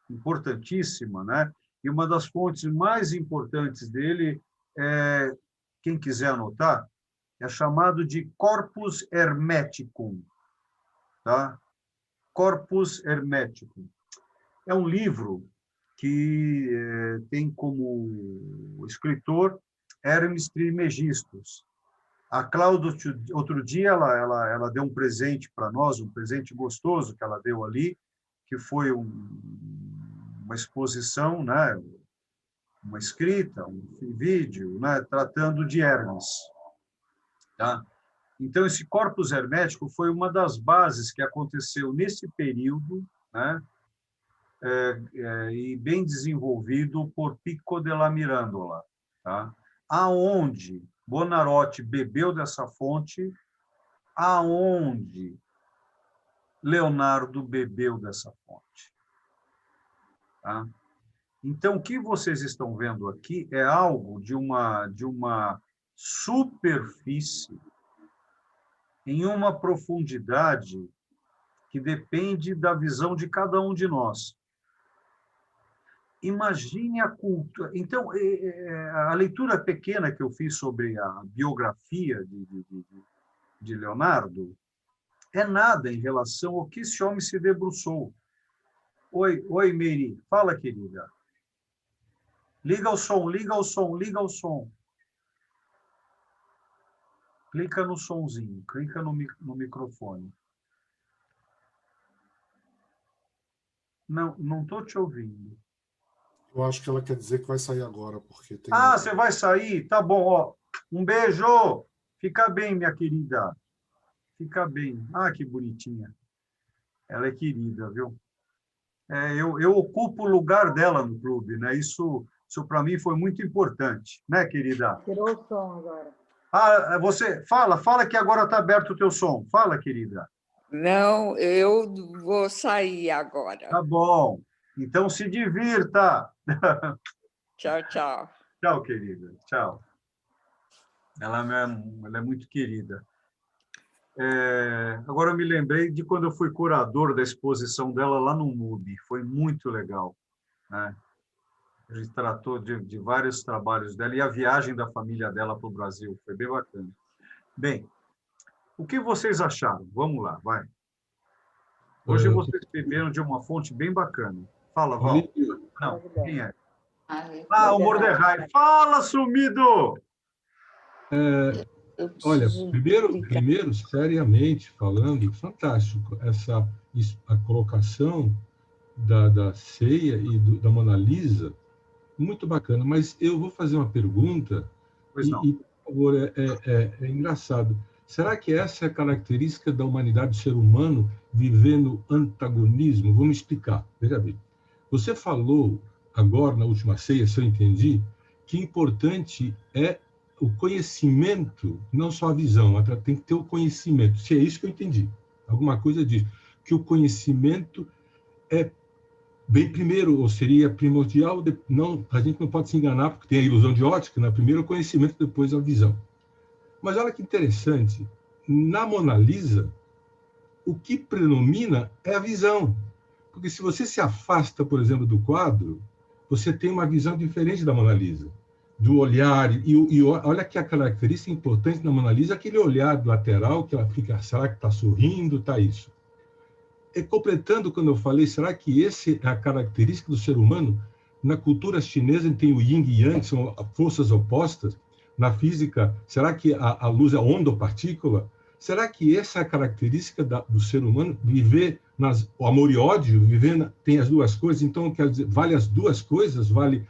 importantíssima, né? E uma das fontes mais importantes dele, quem quiser anotar, é chamado de Corpus Hermeticum. Tá? Corpus Hermeticum. É um livro que tem como escritor Hermes Trismegistus. A Cláudia, outro dia, ela deu um presente para nós, um presente gostoso que ela deu ali, que foi uma exposição, né? Uma escrita, um vídeo, né? Tratando de Hermes. Tá? Então, esse corpus hermético foi uma das bases que aconteceu nesse período, né? E bem desenvolvido por Pico della Mirandola, tá? Aonde Buonarroti bebeu dessa fonte, aonde Leonardo bebeu dessa fonte. Tá? Então, o que vocês estão vendo aqui é algo de uma superfície em uma profundidade que depende da visão de cada um de nós. Imagine a cultura. Então, a leitura pequena que eu fiz sobre a biografia de Leonardo é nada em relação ao que esse homem se debruçou. Oi, Meire. Fala, querida. Liga o som, liga o som, liga o som. Clica no sonzinho, clica no microfone. Não estou te ouvindo. Eu acho que ela quer dizer que vai sair agora, porque tem... Ah, você vai sair? Tá bom, ó. Um beijo. Fica bem, minha querida. Fica bem. Ah, que bonitinha. Ela é querida, viu? Eu ocupo o lugar dela no clube, né? Isso para mim foi muito importante, né, querida? Tirou o som agora. Ah, você fala que agora está aberto o teu som. Fala, querida. Não, eu vou sair agora. Tá bom. Então se divirta. Tchau, tchau. Tchau, querida. Tchau. Ela é muito querida. Agora eu me lembrei de quando eu fui curador da exposição dela lá no MUBI. Foi muito legal, né? A gente tratou de vários trabalhos dela e a viagem da família dela para o Brasil. Foi bem bacana. Bem, o que vocês acharam? Vamos lá, vai. Hoje vocês beberam de uma fonte bem bacana. Fala, Val. Não, quem é? Ah, o Mordecai. Fala, sumido! Olha, primeiro, seriamente falando, fantástico a colocação da ceia e da Mona Lisa, muito bacana. Mas eu vou fazer uma pergunta, Pois não. por favor, é engraçado. Será que essa é a característica da humanidade, do ser humano, viver no antagonismo? Vou me explicar. Veja bem. Você falou agora, na última ceia, se eu entendi, que importante é o conhecimento, não só a visão, tem que ter o conhecimento. Se é isso que eu entendi. Alguma coisa disso. Que o conhecimento é bem primeiro, ou seria primordial, não, a gente não pode se enganar, porque tem a ilusão de ótica, né? Primeiro o conhecimento, depois a visão. Mas olha que interessante, na Mona Lisa, o que predomina é a visão. Porque se você se afasta, por exemplo, do quadro, você tem uma visão diferente da Mona Lisa, do olhar. E olha que a característica importante na Mona Lisa é aquele olhar lateral, que ela fica, será que está sorrindo? Está isso. E completando, quando eu falei, será que essa é a característica do ser humano? Na cultura chinesa tem o yin e yang, são forças opostas. Na física, será que a luz é onda ou partícula? Será que essa é a característica do ser humano? Viver o amor e ódio, tem as duas coisas, então, quer dizer, vale as duas coisas, vale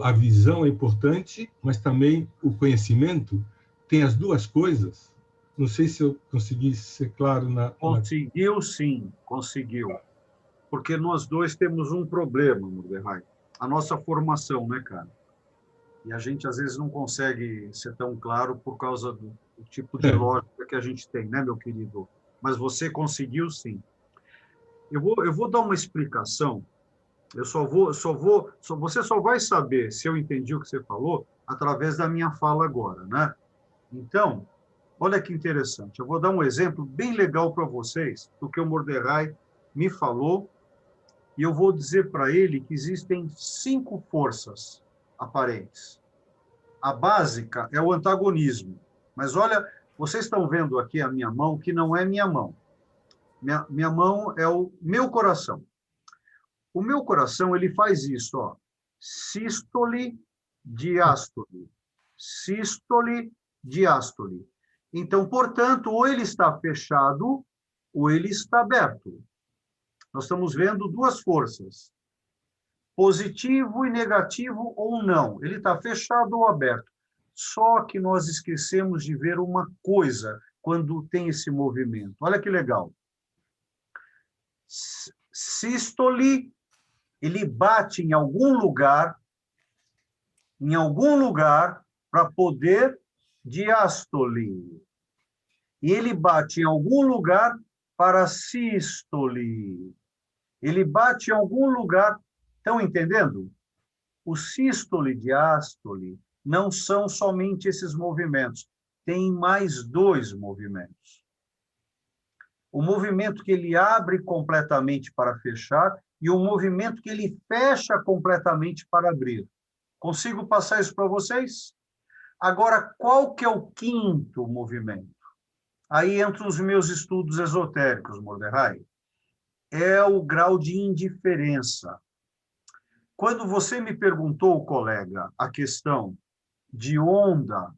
a visão é importante, mas também o conhecimento tem as duas coisas. Não sei se eu consegui ser claro Conseguiu, sim, conseguiu. Porque nós dois temos um problema, Mordecai. A nossa formação, né, cara? E a gente, às vezes, não consegue ser tão claro por causa do tipo de lógica que a gente tem, né, meu querido? Mas você conseguiu, sim. Eu vou dar uma explicação. Você só vai saber se eu entendi o que você falou através da minha fala agora, né? Então, olha que interessante. Eu vou dar um exemplo bem legal para vocês do que o Mordecai me falou, e eu vou dizer para ele que existem 5 forças aparentes. A básica é o antagonismo. Mas olha, vocês estão vendo aqui a minha mão, que não é minha mão. Minha mão é o meu coração. O meu coração, ele faz isso, ó. Sístole, diástole. Sístole, diástole. Então, portanto, ou ele está fechado, ou ele está aberto. Nós estamos vendo 2 forças. Positivo e negativo ou não. Ele está fechado ou aberto. Só que nós esquecemos de ver uma coisa quando tem esse movimento. Olha que legal. Sístole, ele bate em algum lugar para poder diástole. E ele bate em algum lugar para sístole. Ele bate em algum lugar. Estão entendendo? O sístole e diástole não são somente esses movimentos. Tem mais 2 movimentos. O movimento que ele abre completamente para fechar e o movimento que ele fecha completamente para abrir. Consigo passar isso para vocês? Agora, qual que é o 5º movimento? Aí entram os meus estudos esotéricos, Mordecai. É o grau de indiferença. Quando você me perguntou, colega, a questão de onda,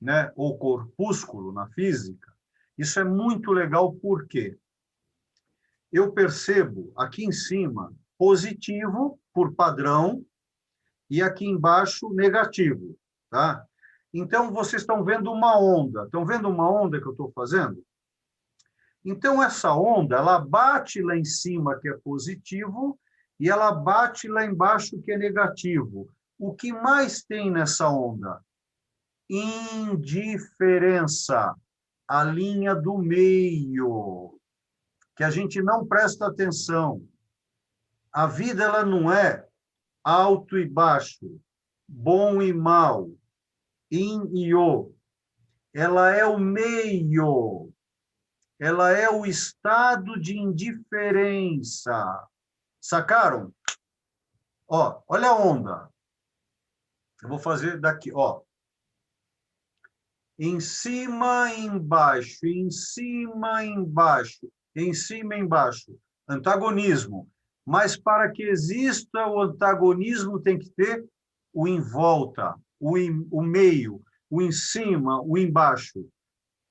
né, ou corpúsculo na física, isso é muito legal porque eu percebo aqui em cima positivo por padrão e aqui embaixo negativo, tá? Então, vocês estão vendo uma onda. Estão vendo uma onda que eu estou fazendo? Então, essa onda, ela bate lá em cima, que é positivo, e ela bate lá embaixo, que é negativo. O que mais tem nessa onda? Indiferença, a linha do meio, que a gente não presta atenção. A vida, ela não é alto e baixo, bom e mal, yin e yang. Ela é o meio, ela é o estado de indiferença. Sacaram? Ó, olha a onda. Eu vou fazer daqui, ó. Em cima, embaixo, em cima, embaixo, em cima, embaixo. Antagonismo. Mas para que exista o antagonismo, tem que ter o em volta, o meio, o em cima, o embaixo.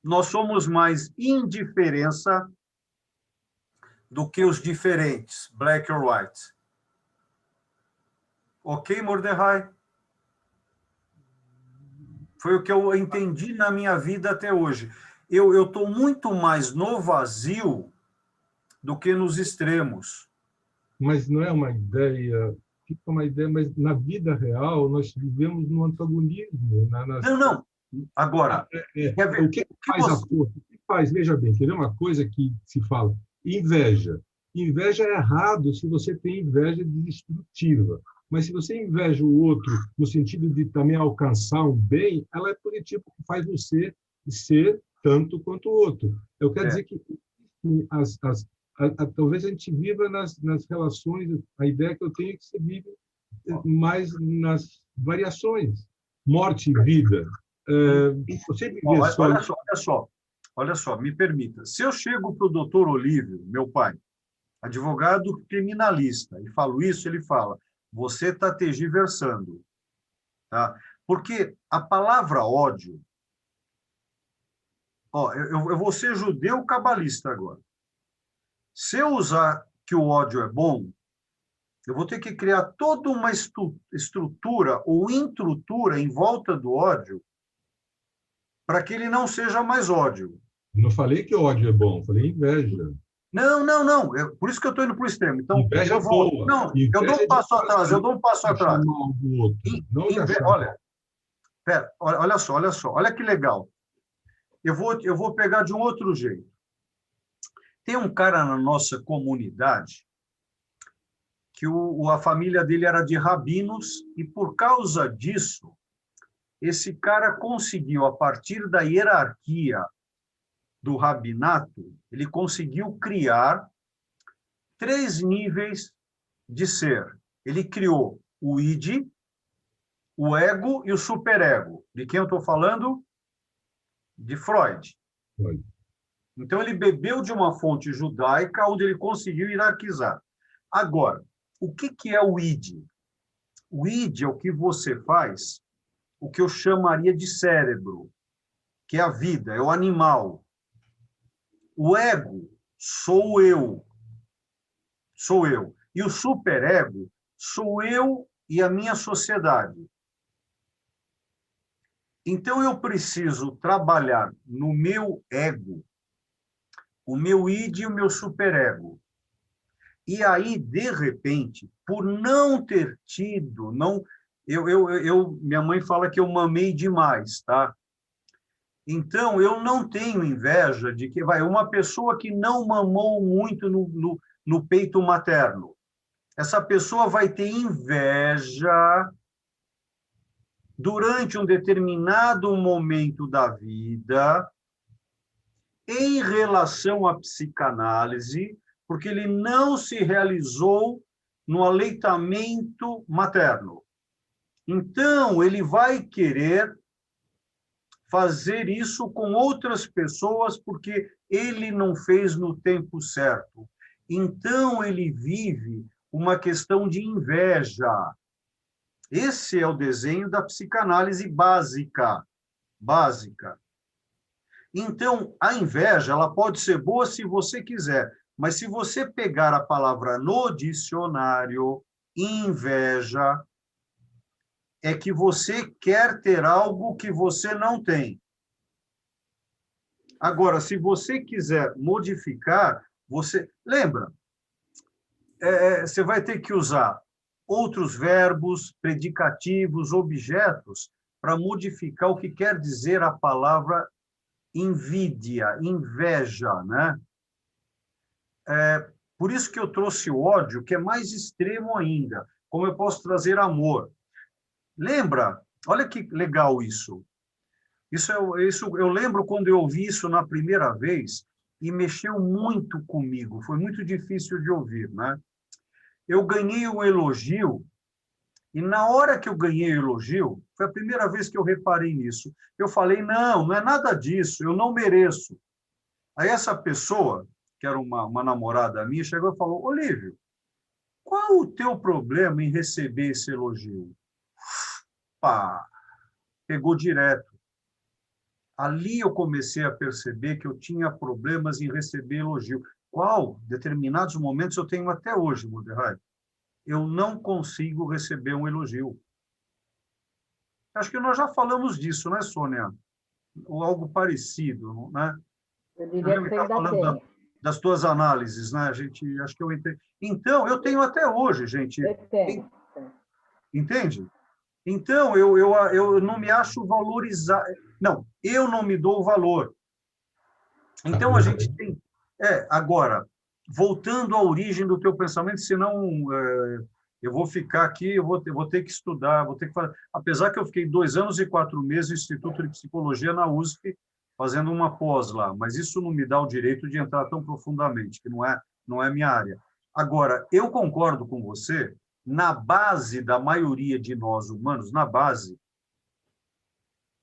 Nós somos mais indiferença do que os diferentes, black or white. Ok, Mordecai? Foi o que eu entendi na minha vida até hoje. Eu estou muito mais no vazio do que nos extremos. Mas não é uma ideia, fica uma ideia, mas na vida real nós vivemos no antagonismo. Não. Agora, o que faz a força? O que faz? Veja bem, quer ver uma coisa que se fala? Inveja. Inveja é errado se você tem inveja destrutiva. Mas se você inveja o outro no sentido de também alcançar um bem, ela é positiva, porque faz você ser tanto quanto o outro. Eu quero dizer que talvez a gente viva nas relações, a ideia que eu tenho é que você vive mais nas variações. Morte e vida. Você viver olha só, me permita. Se eu chego para o doutor Olívio, meu pai, advogado criminalista, e falo isso, ele fala, você está tergiversando. Tá? Porque a palavra ódio... Ó, eu vou ser judeu cabalista agora. Se eu usar que o ódio é bom, eu vou ter que criar toda uma estrutura ou intrutura em volta do ódio para que ele não seja mais ódio. Não falei que ódio é bom, falei inveja. Não. Por isso que eu estou indo para o extremo. Então, inveja é boa. Não, eu dou um passo atrás, Olha só, olha que legal. Eu vou pegar de um outro jeito. Tem um cara na nossa comunidade que a família dele era de rabinos e, por causa disso, esse cara conseguiu, a partir da hierarquia do rabinato, ele conseguiu criar 3 níveis de ser. Ele criou o id, o ego e o superego. De quem eu estou falando? De Freud. Então, ele bebeu de uma fonte judaica onde ele conseguiu hierarquizar. Agora, o que é o id? O id é o que você faz, o que eu chamaria de cérebro, que é a vida, é o animal. O ego sou eu. Sou eu. E o superego sou eu e a minha sociedade. Então, eu preciso trabalhar no meu ego, o meu id e o meu superego. E aí, de repente, por não ter tido, minha mãe fala que eu mamei demais, tá? Então, eu não tenho inveja de que uma pessoa que não mamou muito no peito materno. Essa pessoa vai ter inveja durante um determinado momento da vida em relação à psicanálise, porque ele não se realizou no aleitamento materno. Então, ele vai querer fazer isso com outras pessoas porque ele não fez no tempo certo. Então, ele vive uma questão de inveja. Esse é o desenho da psicanálise básica. Então, a inveja ela pode ser boa se você quiser, mas se você pegar a palavra no dicionário, inveja, é que você quer ter algo que você não tem. Agora, se você quiser modificar, você... Lembra, você vai ter que usar outros verbos, predicativos, objetos, para modificar o que quer dizer a palavra invídia, inveja, né? Por isso que eu trouxe o ódio, que é mais extremo ainda. Como eu posso trazer amor? Lembra? Olha que legal isso. Isso eu lembro quando eu ouvi isso na primeira vez e mexeu muito comigo. Foi muito difícil de ouvir, né? Eu ganhei um elogio e na hora que eu ganhei o elogio, foi a primeira vez que eu reparei nisso. Eu falei, não é nada disso, eu não mereço. Aí essa pessoa, que era uma namorada minha, chegou e falou, Olívio, qual o teu problema em receber esse elogio? Pá, pegou direto. Ali eu comecei a perceber que eu tinha problemas em receber elogio. Qual? Determinados momentos eu tenho até hoje, Mordecai. Eu não consigo receber um elogio. Acho que nós já falamos disso, né, Sônia? Ou algo parecido, né? Eu diria que você ainda tem. Das tuas análises, né? Acho que eu entendi. Então, eu tenho até hoje, gente. Eu tenho. Entende? Então, eu não me acho valorizado. Não, eu não me dou o valor. Então, a gente tem... agora, voltando à origem do teu pensamento, senão eu vou ficar aqui, eu vou ter que estudar, vou ter que fazer... Apesar que eu fiquei 2 anos e 4 meses no Instituto de Psicologia na USP, fazendo uma pós lá, mas isso não me dá o direito de entrar tão profundamente, que não é minha área. Agora, eu concordo com você, na base da maioria de nós humanos, na base,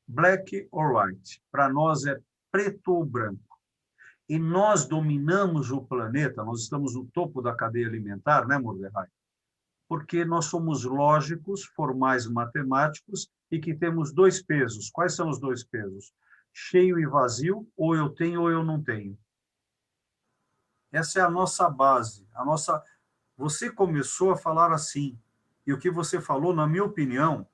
black or white, para nós é preto ou branco. E nós dominamos o planeta, nós estamos no topo da cadeia alimentar, né, Mordecai? Porque nós somos lógicos, formais matemáticos, e que temos 2 pesos. Quais são os 2 pesos? Cheio e vazio, ou eu tenho ou eu não tenho. Essa é a nossa base. Você começou a falar assim, e o que você falou, na minha opinião,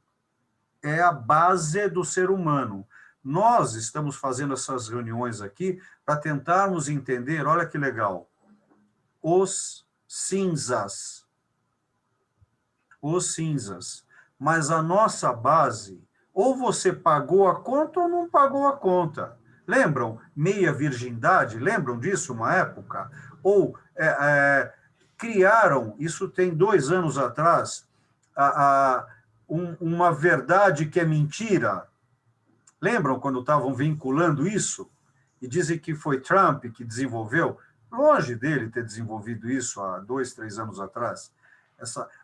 é a base do ser humano. Nós estamos fazendo essas reuniões aqui para tentarmos entender, olha que legal, os cinzas. Mas a nossa base, ou você pagou a conta ou não pagou a conta. Lembram? Meia virgindade, lembram disso uma época? Ou criaram, isso tem 2 anos atrás, uma verdade que é mentira. Lembram quando estavam vinculando isso? E dizem que foi Trump que desenvolveu? Longe dele ter desenvolvido isso há 2, 3 anos atrás.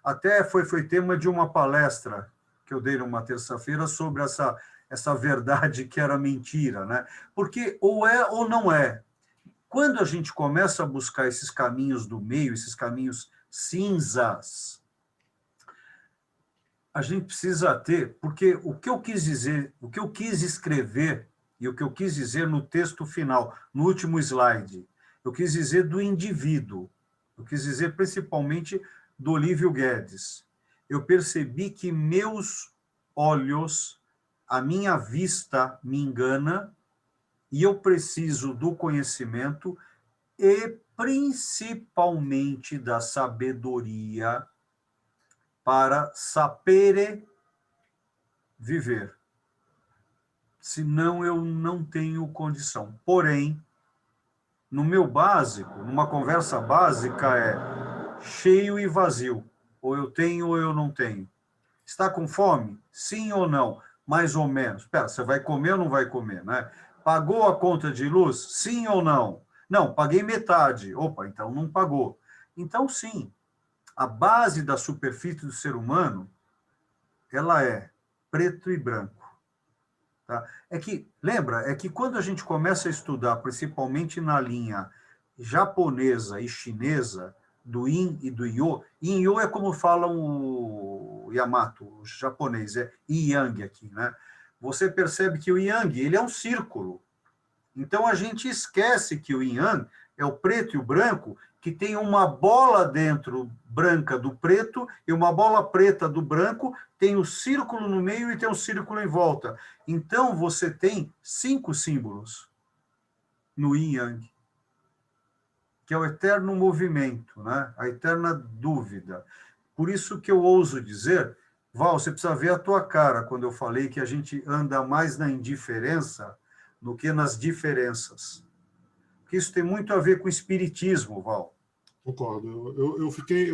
Até foi tema de uma palestra que eu dei numa terça-feira sobre essa verdade que era mentira, né? Porque ou é ou não é. Quando a gente começa a buscar esses caminhos do meio, esses caminhos cinzas, a gente precisa ter, porque o que eu quis dizer, o que eu quis escrever e o que eu quis dizer no texto final, no último slide, eu quis dizer do indivíduo, eu quis dizer principalmente do Olívio Guedes. Eu percebi que meus olhos, a minha vista me engana e eu preciso do conhecimento e principalmente da sabedoria para sapere viver. Senão eu não tenho condição. Porém, no meu básico, numa conversa básica é cheio e vazio. Ou eu tenho ou eu não tenho. Está com fome? Sim ou não? Mais ou menos. Espera, você vai comer ou não vai comer, né? Pagou a conta de luz? Sim ou não? Não, paguei metade. Opa, então não pagou. Então, sim, a base da superfície do ser humano, ela é preto e branco. Tá? Lembra, que quando a gente começa a estudar, principalmente na linha japonesa e chinesa, do Yin e do Yo, Yin e Yo é como falam o Yamato, o japonês, é Yin Yang aqui, né? Você percebe que o Yang, ele é um círculo. Então, a gente esquece que o Yin Yang é o preto e o branco, que tem uma bola dentro branca do preto e uma bola preta do branco, tem o círculo no meio e tem um círculo em volta. Então, você tem 5 símbolos. no yin yang, que é o eterno movimento, né? A eterna dúvida. Por isso que eu ouso dizer, Val, você precisa ver a tua cara quando eu falei que a gente anda mais na indiferença do que nas diferenças. Porque isso tem muito a ver com o espiritismo, Val. Concordo. Eu fiquei,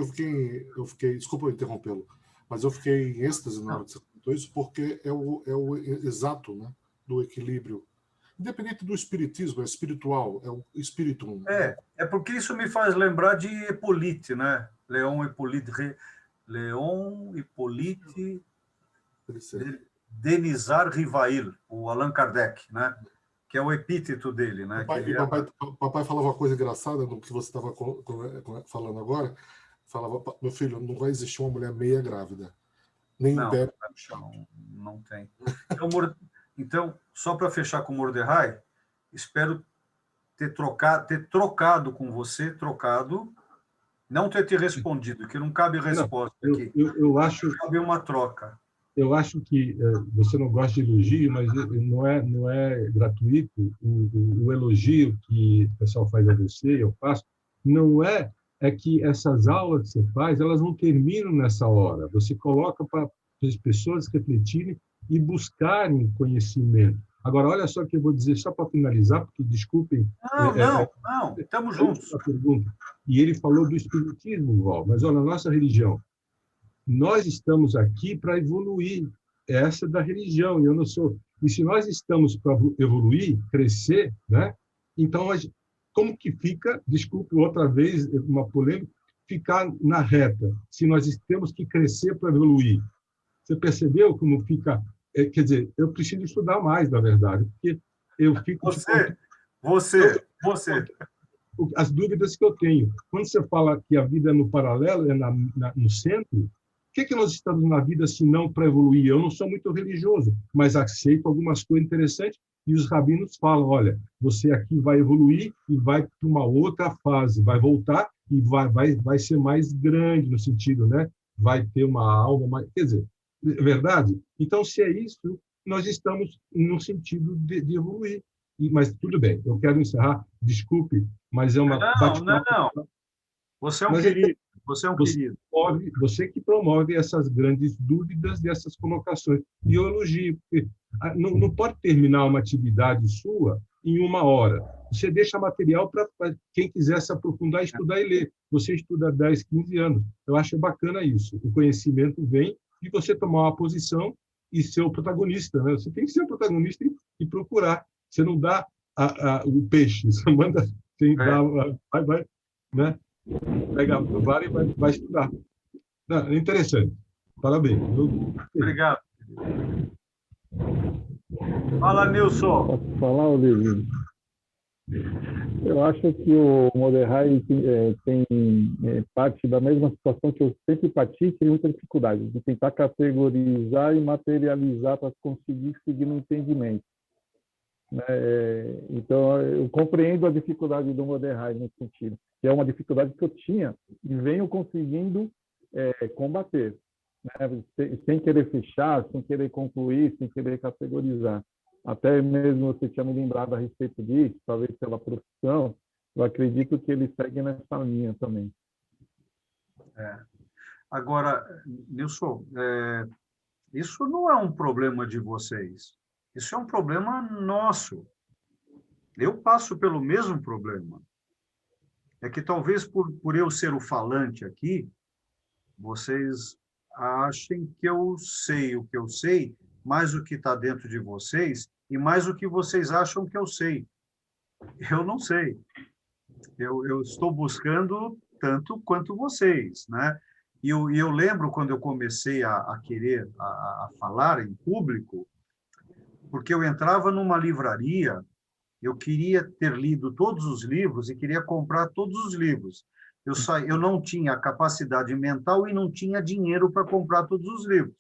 desculpa eu interrompê-lo, mas eu fiquei em êxtase na hora que você comentou isso, porque é o exato, né, do equilíbrio. Independente do espiritismo, é espiritual, é o espiritum. É porque isso me faz lembrar de Hippolyte, né? Leon Hippolyte Denisard Rivail, o Allan Kardec, né? Que é o epíteto dele, né? Papai falava uma coisa engraçada no que você estava falando agora. Falava, meu filho, não vai existir uma mulher meia grávida. Nem não, deve. Não tem. Então, só para fechar com o Mordecai, espero ter trocado com você, não ter te respondido, que não cabe resposta aqui. Eu acho... Cabe uma troca. Eu acho que você não gosta de elogio, mas não é gratuito. O elogio que o pessoal faz a você, eu faço, não é que essas aulas que você faz, elas não terminam nessa hora. Você coloca para as pessoas refletirem e buscarem conhecimento. Agora, olha só o que eu vou dizer, só para finalizar, porque, desculpem... Não, estamos juntos. Pergunta. E ele falou do espiritismo, Val, mas olha, a nossa religião, nós estamos aqui para evoluir, essa da religião, e eu não sou... E se nós estamos para evoluir, crescer, né? Então, como que fica, desculpe outra vez, uma polêmica, ficar na reta, se nós temos que crescer para evoluir? Você percebeu como fica... Quer dizer, eu preciso estudar mais, na verdade, porque eu fico... Você. As dúvidas que eu tenho. Quando você fala que a vida é no paralelo, é no centro, o que nós estamos na vida se não para evoluir? Eu não sou muito religioso, mas aceito algumas coisas interessantes e os rabinos falam, olha, você aqui vai evoluir e vai para uma outra fase, vai voltar e vai ser mais grande no sentido, né? Vai ter uma alma mais... Quer dizer, é verdade? Então, se é isso, nós estamos no sentido de evoluir. Mas tudo bem, eu quero encerrar, desculpe, mas é uma... Não. Você é um querido. Você é um querido. Você que promove essas grandes dúvidas e essas colocações. E eu elogio, porque não pode terminar uma atividade sua em 1 hora. Você deixa material para quem quiser se aprofundar, estudar e ler. Você estuda 10, 15 anos. Eu acho bacana isso. O conhecimento vem de você tomar uma posição e ser o protagonista, né? Você tem que ser o protagonista e procurar. Você não dá o peixe, você manda, vai, né? Pega o vara e vai estudar. Não, é interessante. Parabéns. Obrigado. Fala, Nilson. Posso falar, Olívio? Eu acho que o Mordecai tem parte da mesma situação que eu sempre parti, tem muita dificuldade de tentar categorizar e materializar para conseguir seguir no entendimento. Então, eu compreendo a dificuldade do Mordecai nesse sentido, que é uma dificuldade que eu tinha e venho conseguindo combater, né? Sem querer fechar, sem querer concluir, sem querer categorizar. Até mesmo você tinha me lembrado a respeito disso, talvez pela profissão, eu acredito que ele segue nessa linha também. Agora, Nilson, isso não é um problema de vocês. Isso é um problema nosso. Eu passo pelo mesmo problema. É que talvez por eu ser o falante aqui, vocês achem que eu sei o que eu sei, mais o que está dentro de vocês e mais o que vocês acham que eu sei. Eu não sei. Eu estou buscando tanto quanto vocês, né? E eu lembro quando eu comecei a querer a falar em público, porque eu entrava numa livraria, eu queria ter lido todos os livros e queria comprar todos os livros. Eu não tinha capacidade mental e não tinha dinheiro para comprar todos os livros.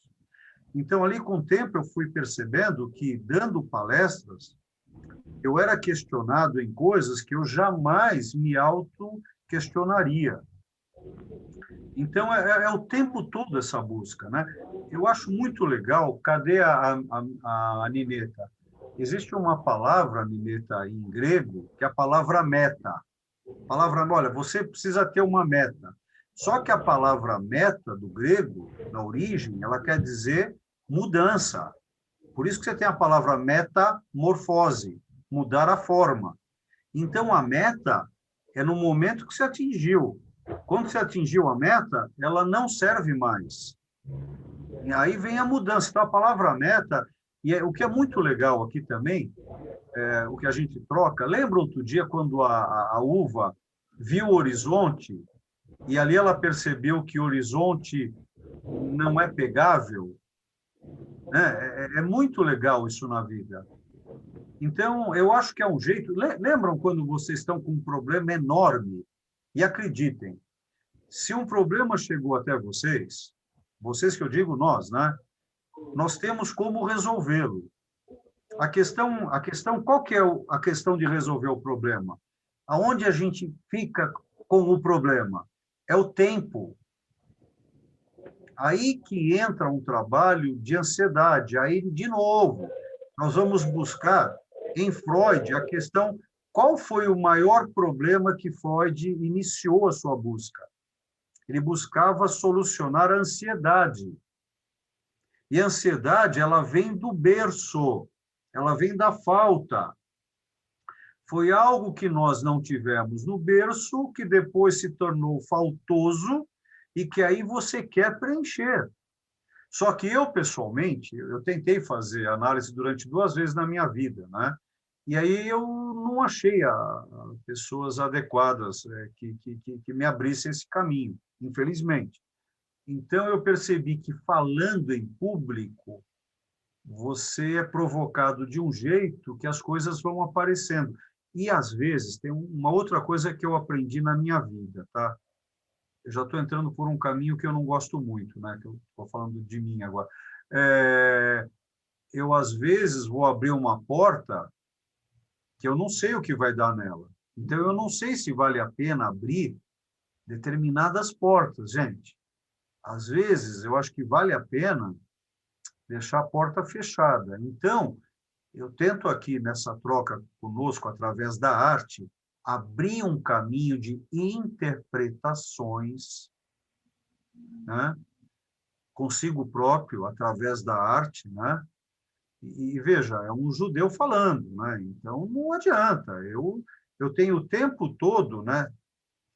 Então, ali com o tempo, eu fui percebendo que, dando palestras, eu era questionado em coisas que eu jamais me auto-questionaria. Então, é o tempo todo essa busca, né? Eu acho muito legal. Cadê a Nineta? Existe uma palavra, Nineta, em grego, que é a palavra meta. A palavra, olha, você precisa ter uma meta. Só que a palavra meta, do grego, na origem, ela quer dizer mudança. Por isso que você tem a palavra metamorfose, mudar a forma. Então, a meta é no momento que você atingiu. Quando você atingiu a meta, ela não serve mais. E aí vem a mudança. Então, a palavra meta, o que é muito legal aqui também, o que a gente troca, lembra outro dia quando a uva viu o horizonte e ali ela percebeu que o horizonte não é pegável? É muito legal isso na vida. Então, eu acho que é um jeito... Lembram quando vocês estão com um problema enorme? E acreditem, se um problema chegou até vocês que eu digo nós, né? Nós temos como resolvê-lo. A questão, qual que é a questão de resolver o problema? Aonde a gente fica com o problema? É o tempo. Aí que entra um trabalho de ansiedade. Aí, de novo, nós vamos buscar em Freud a questão, qual foi o maior problema que Freud iniciou a sua busca? Ele buscava solucionar a ansiedade. E a ansiedade, ela vem do berço, ela vem da falta. Foi algo que nós não tivemos no berço, que depois se tornou faltoso e que aí você quer preencher. Só que eu, pessoalmente, eu tentei fazer análise durante 2 vezes na minha vida, né? E aí eu não achei pessoas adequadas que me abrissem esse caminho, infelizmente. Então, eu percebi que, falando em público, você é provocado de um jeito que as coisas vão aparecendo. E, às vezes, tem uma outra coisa que eu aprendi na minha vida, tá? Eu já estou entrando por um caminho que eu não gosto muito, né? Que eu estou falando de mim agora. Eu, às vezes, vou abrir uma porta que eu não sei o que vai dar nela. Então, eu não sei se vale a pena abrir determinadas portas, gente. Às vezes, eu acho que vale a pena deixar a porta fechada. Então, eu tento aqui, nessa troca conosco, através da arte, abrir um caminho de interpretações, né? Consigo próprio, através da arte, né? E veja, é um judeu falando, né? Então, não adianta. Eu tenho o tempo todo, né,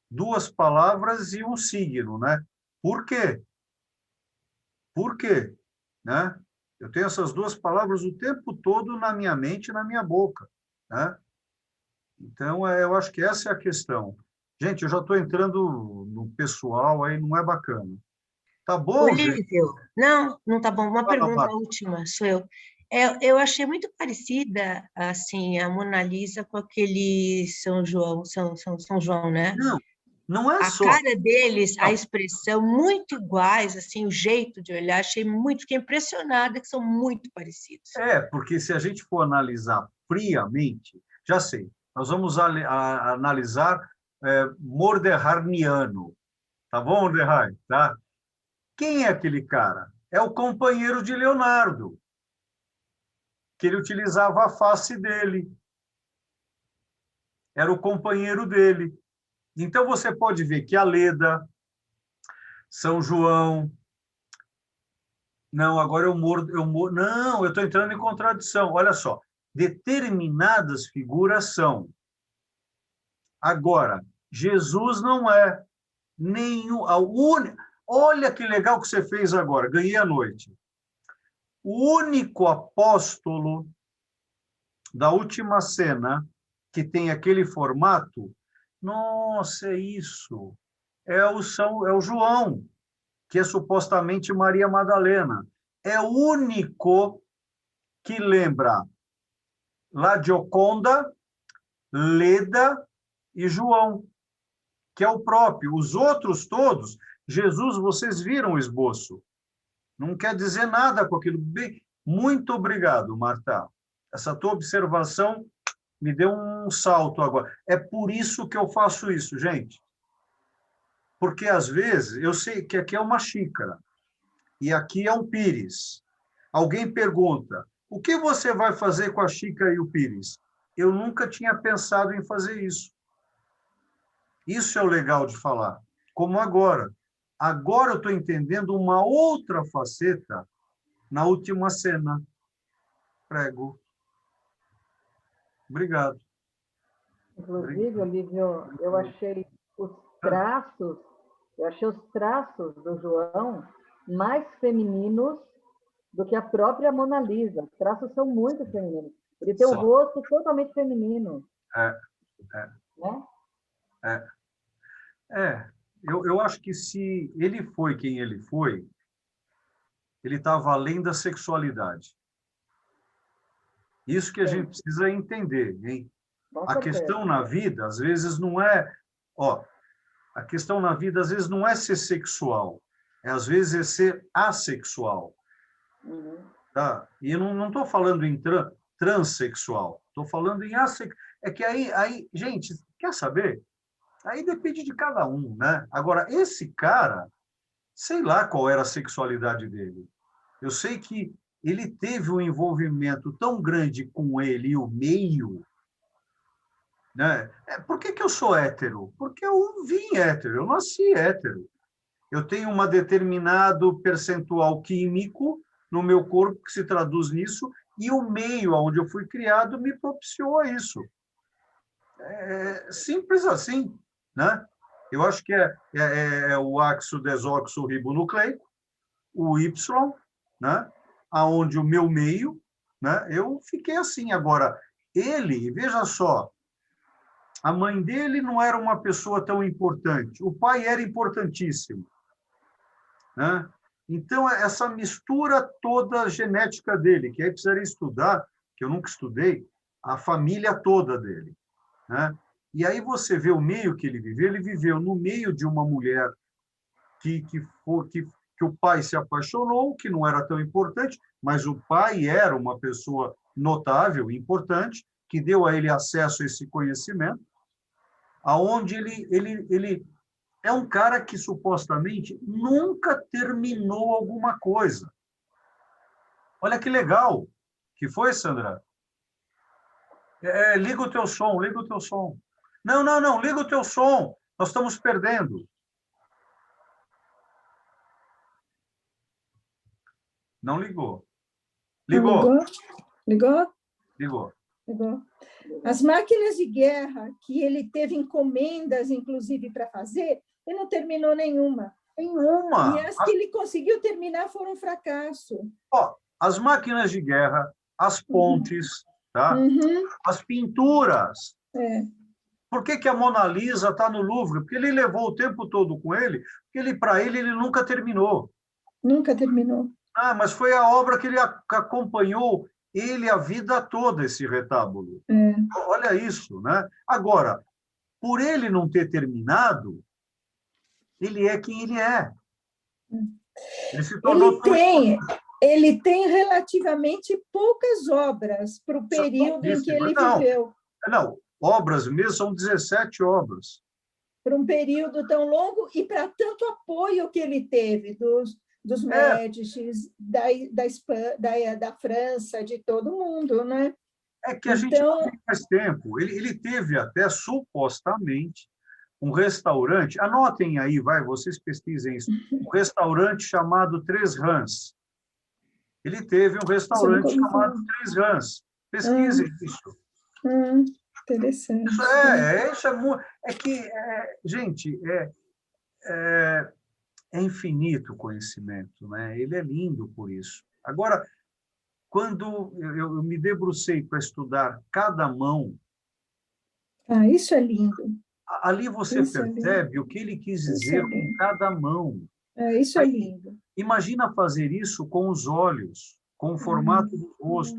2 palavras e um signo, né? Por quê? Por quê? Né? Eu tenho essas 2 palavras o tempo todo na minha mente e na minha boca, né? Então, eu acho que essa é a questão. Gente, eu já estou entrando no pessoal, aí não é bacana. Tá bom, gente? Olívio, não tá bom. Uma pergunta última, sou eu. Eu achei muito parecida, assim, a Mona Lisa com aquele São João, São João, né? Não é só... A cara deles, a expressão, muito iguais, assim, o jeito de olhar, fiquei impressionada que são muito parecidos. Porque se a gente for analisar friamente, já sei, nós vamos analisar Mordecharniano, tá bom, Mordecai? Tá? Quem é aquele cara? É o companheiro de Leonardo, que ele utilizava a face dele. Era o companheiro dele. Então, você pode ver que a Leda, São João... Não, agora não, eu estou entrando em contradição. Olha só, determinadas figuras são. Agora, Jesus não é nenhum... Olha que legal que você fez agora, ganhei a noite. O único apóstolo da última cena que tem aquele formato, nossa, é isso. É o João, que é supostamente Maria Madalena. É o único que lembra La Gioconda, Leda e João, que é o próprio. Os outros todos, Jesus, vocês viram o esboço. Não quer dizer nada com aquilo. Bem, muito obrigado, Marta. Essa tua observação me deu um salto agora. É por isso que eu faço isso, gente. Porque, às vezes, eu sei que aqui é uma xícara e aqui é um pires. Alguém pergunta, O que você vai fazer com a Chica e o Pires? Eu nunca tinha pensado em fazer isso. Isso é o legal de falar. Como agora. Agora eu estou entendendo uma outra faceta na última cena. Prego. Obrigado. Inclusive, Olívio, eu achei os traços do João mais femininos do que a própria Mona Lisa. Os traços são muito femininos. Ele tem um rosto totalmente feminino. Eu acho que se ele foi quem ele foi, ele estava além da sexualidade. Isso que a gente precisa entender, hein? A questão na vida, às vezes, não é... a questão na vida, às vezes, não é ser sexual. Às vezes, é ser assexual. Tá? E eu não estou falando em transexual. Estou falando em assexual. É que aí, gente, quer saber? Aí depende de cada um, né? Agora, esse cara, sei lá qual era a sexualidade dele. Eu sei que ele teve um envolvimento tão grande com ele e o meio, né? Por que eu sou hétero? Porque eu vim hétero, eu nasci hétero. Eu tenho um determinado percentual químico no meu corpo que se traduz nisso, e o meio onde eu fui criado me propiciou isso. É simples assim, né? Eu acho que é o ácido-desoxirribonucleico, o Y, né? Aonde o meu meio, né? Eu fiquei assim. Agora, ele, veja só, a mãe dele não era uma pessoa tão importante, o pai era importantíssimo, né? Então, essa mistura toda genética dele, que aí precisaria estudar, que eu nunca estudei, a família toda dele, né? E aí você vê o meio que ele viveu no meio de uma mulher que o pai se apaixonou, que não era tão importante, mas o pai era uma pessoa notável, importante, que deu a ele acesso a esse conhecimento, aonde ele é um cara que supostamente nunca terminou alguma coisa. Olha que legal. Que foi, Sandra? Liga o teu som, liga o teu som. Não, liga o teu som. Nós estamos perdendo. Não ligou. Ligou? Ligou. As máquinas de guerra, que ele teve encomendas, inclusive, para fazer, ele não terminou nenhuma. Nenhuma! E as que ele conseguiu terminar foram um fracasso. As máquinas de guerra, as pontes, tá? As pinturas. Por que a Mona Lisa está no Louvre? Porque ele levou o tempo todo com ele, porque para ele nunca terminou. Nunca terminou. Mas foi a obra que ele acompanhou ele a vida toda, esse retábulo. Olha isso, né? Agora, por ele não ter terminado, ele é quem ele é. Ele se tornou... Ele tem relativamente poucas obras para o período em que ele viveu. Não, obras mesmo são 17 obras. Para um período tão longo e para tanto apoio que ele teve dos Médicis, da França, de todo mundo, né? É que a gente não tem mais tempo. Ele teve até, supostamente, um restaurante, anotem aí, vocês pesquisem isso, um restaurante chamado Três Rãs. Ele teve um restaurante chamado Três Rãs. Pesquisem isso. Interessante. Gente, é infinito o conhecimento, né? Ele é lindo por isso. Agora, quando eu me debrucei para estudar cada mão... isso é lindo. Ali você percebe o que ele quis dizer com cada mão. Isso é lindo. Imagina fazer isso com os olhos, com o formato do rosto.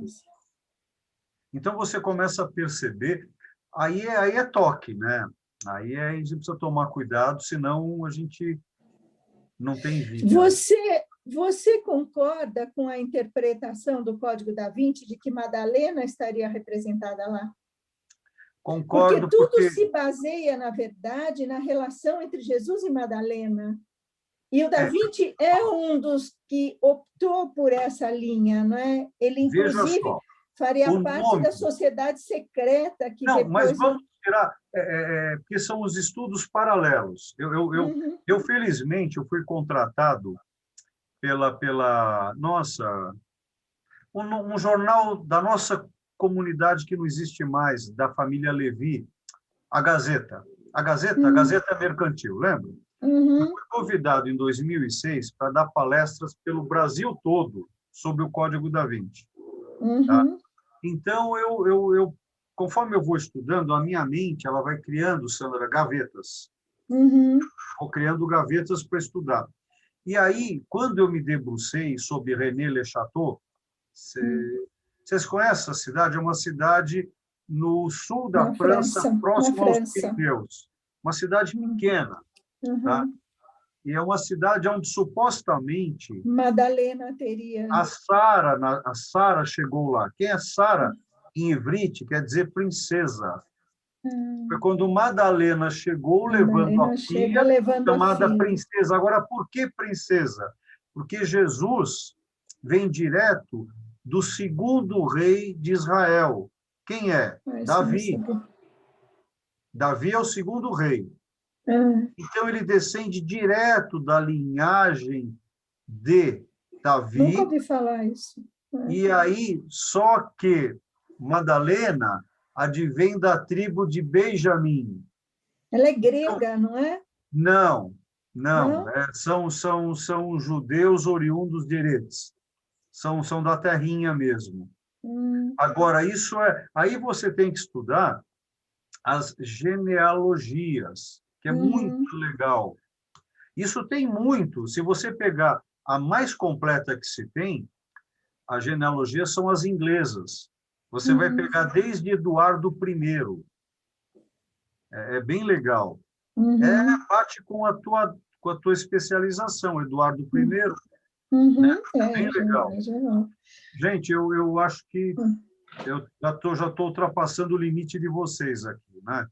Então, você começa a perceber... Aí é toque, né? Aí a gente precisa tomar cuidado, senão a gente... não tem vídeo. Você concorda com a interpretação do Código da Vinci de que Madalena estaria representada lá? Concordo. Porque tudo se baseia, na verdade, na relação entre Jesus e Madalena. E o Da Vinci é um dos que optou por essa linha, não é? Ele, Veja inclusive, só, faria o parte nome- da sociedade secreta que Não, mas depois... vamos tirar, porque são os estudos paralelos. Uhum. Eu felizmente, eu fui contratado pela nossa, um jornal da nossa comunidade que não existe mais, da família Levi, a Gazeta. A Gazeta Mercantil, lembra? Uhum. Fui convidado em 2006 para dar palestras pelo Brasil todo sobre o Código da Vinci. Tá? Uhum. Então, conforme eu vou estudando, a minha mente ela vai criando, Sandra, gavetas. Uhum. Vou criando gavetas para estudar. E aí, quando eu me debrucei sobre René Le Chateau, vocês conhecem essa cidade? É uma cidade no sul da Na França, França, próximo na aos França. Pirineus. Uma cidade pequena. Tá? Uhum. E é uma cidade onde, supostamente, Madalena teria... a Sara chegou lá. Quem é Sara, em ivrite, quer dizer princesa. Foi quando Madalena chegou levando a filha, chamada princesa. Agora, por que princesa? Porque Jesus vem direto do segundo rei de Israel. Quem é? Davi. Davi é o segundo rei. Então, ele descende direto da linhagem de Davi. Nunca ouvi falar isso. E aí, só que Madalena advém da tribo de Benjamim. Ela é grega, não é? Não. Não? São judeus oriundos de Eretz. São da terrinha mesmo. Agora, isso aí você tem que estudar as genealogias, que é muito legal. Isso tem muito. Se você pegar a mais completa que se tem, a genealogia são as inglesas. Você vai pegar desde Eduardo I. É bem legal. Bate com a tua especialização, Eduardo I. Né? Bem legal. Gente, eu acho que eu já estou ultrapassando o limite de vocês aqui, né?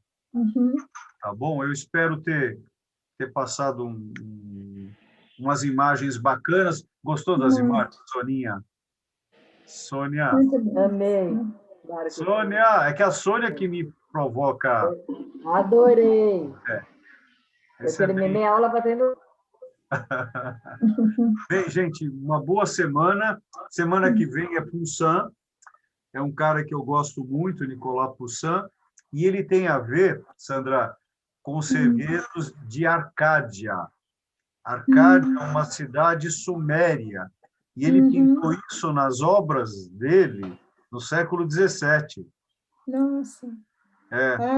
Tá bom? Eu espero ter passado umas imagens bacanas. Gostou das imagens, Soninha? Sônia. Amei. Sônia, é que a Sônia que me provoca. Adorei. Eu terminei bem... a aula fazendo... Bem, gente, uma boa semana. Semana que vem é Poussin. É um cara que eu gosto muito, Nicolas Poussin. E ele tem a ver, Sandra, com os segredos de Arcádia. Arcádia é uma cidade suméria. E ele pintou isso nas obras dele no século XVII. Nossa.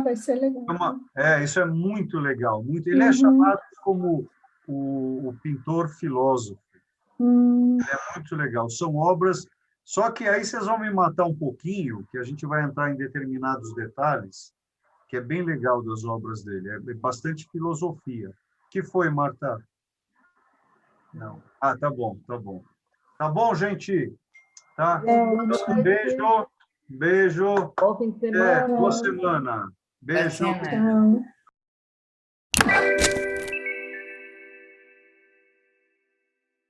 Vai ser legal. Isso é muito legal. Ele é chamado como o pintor filósofo. É muito legal. São obras... Só que aí vocês vão me matar um pouquinho, que a gente vai entrar em determinados detalhes, que é bem legal das obras dele. É bastante filosofia. O que foi, Marta? Não. Tá bom, tá bom. Tá bom, gente? Tá? Um beijo. Beijo. Bom fim de semana. Boa semana. Beijo. Tchau.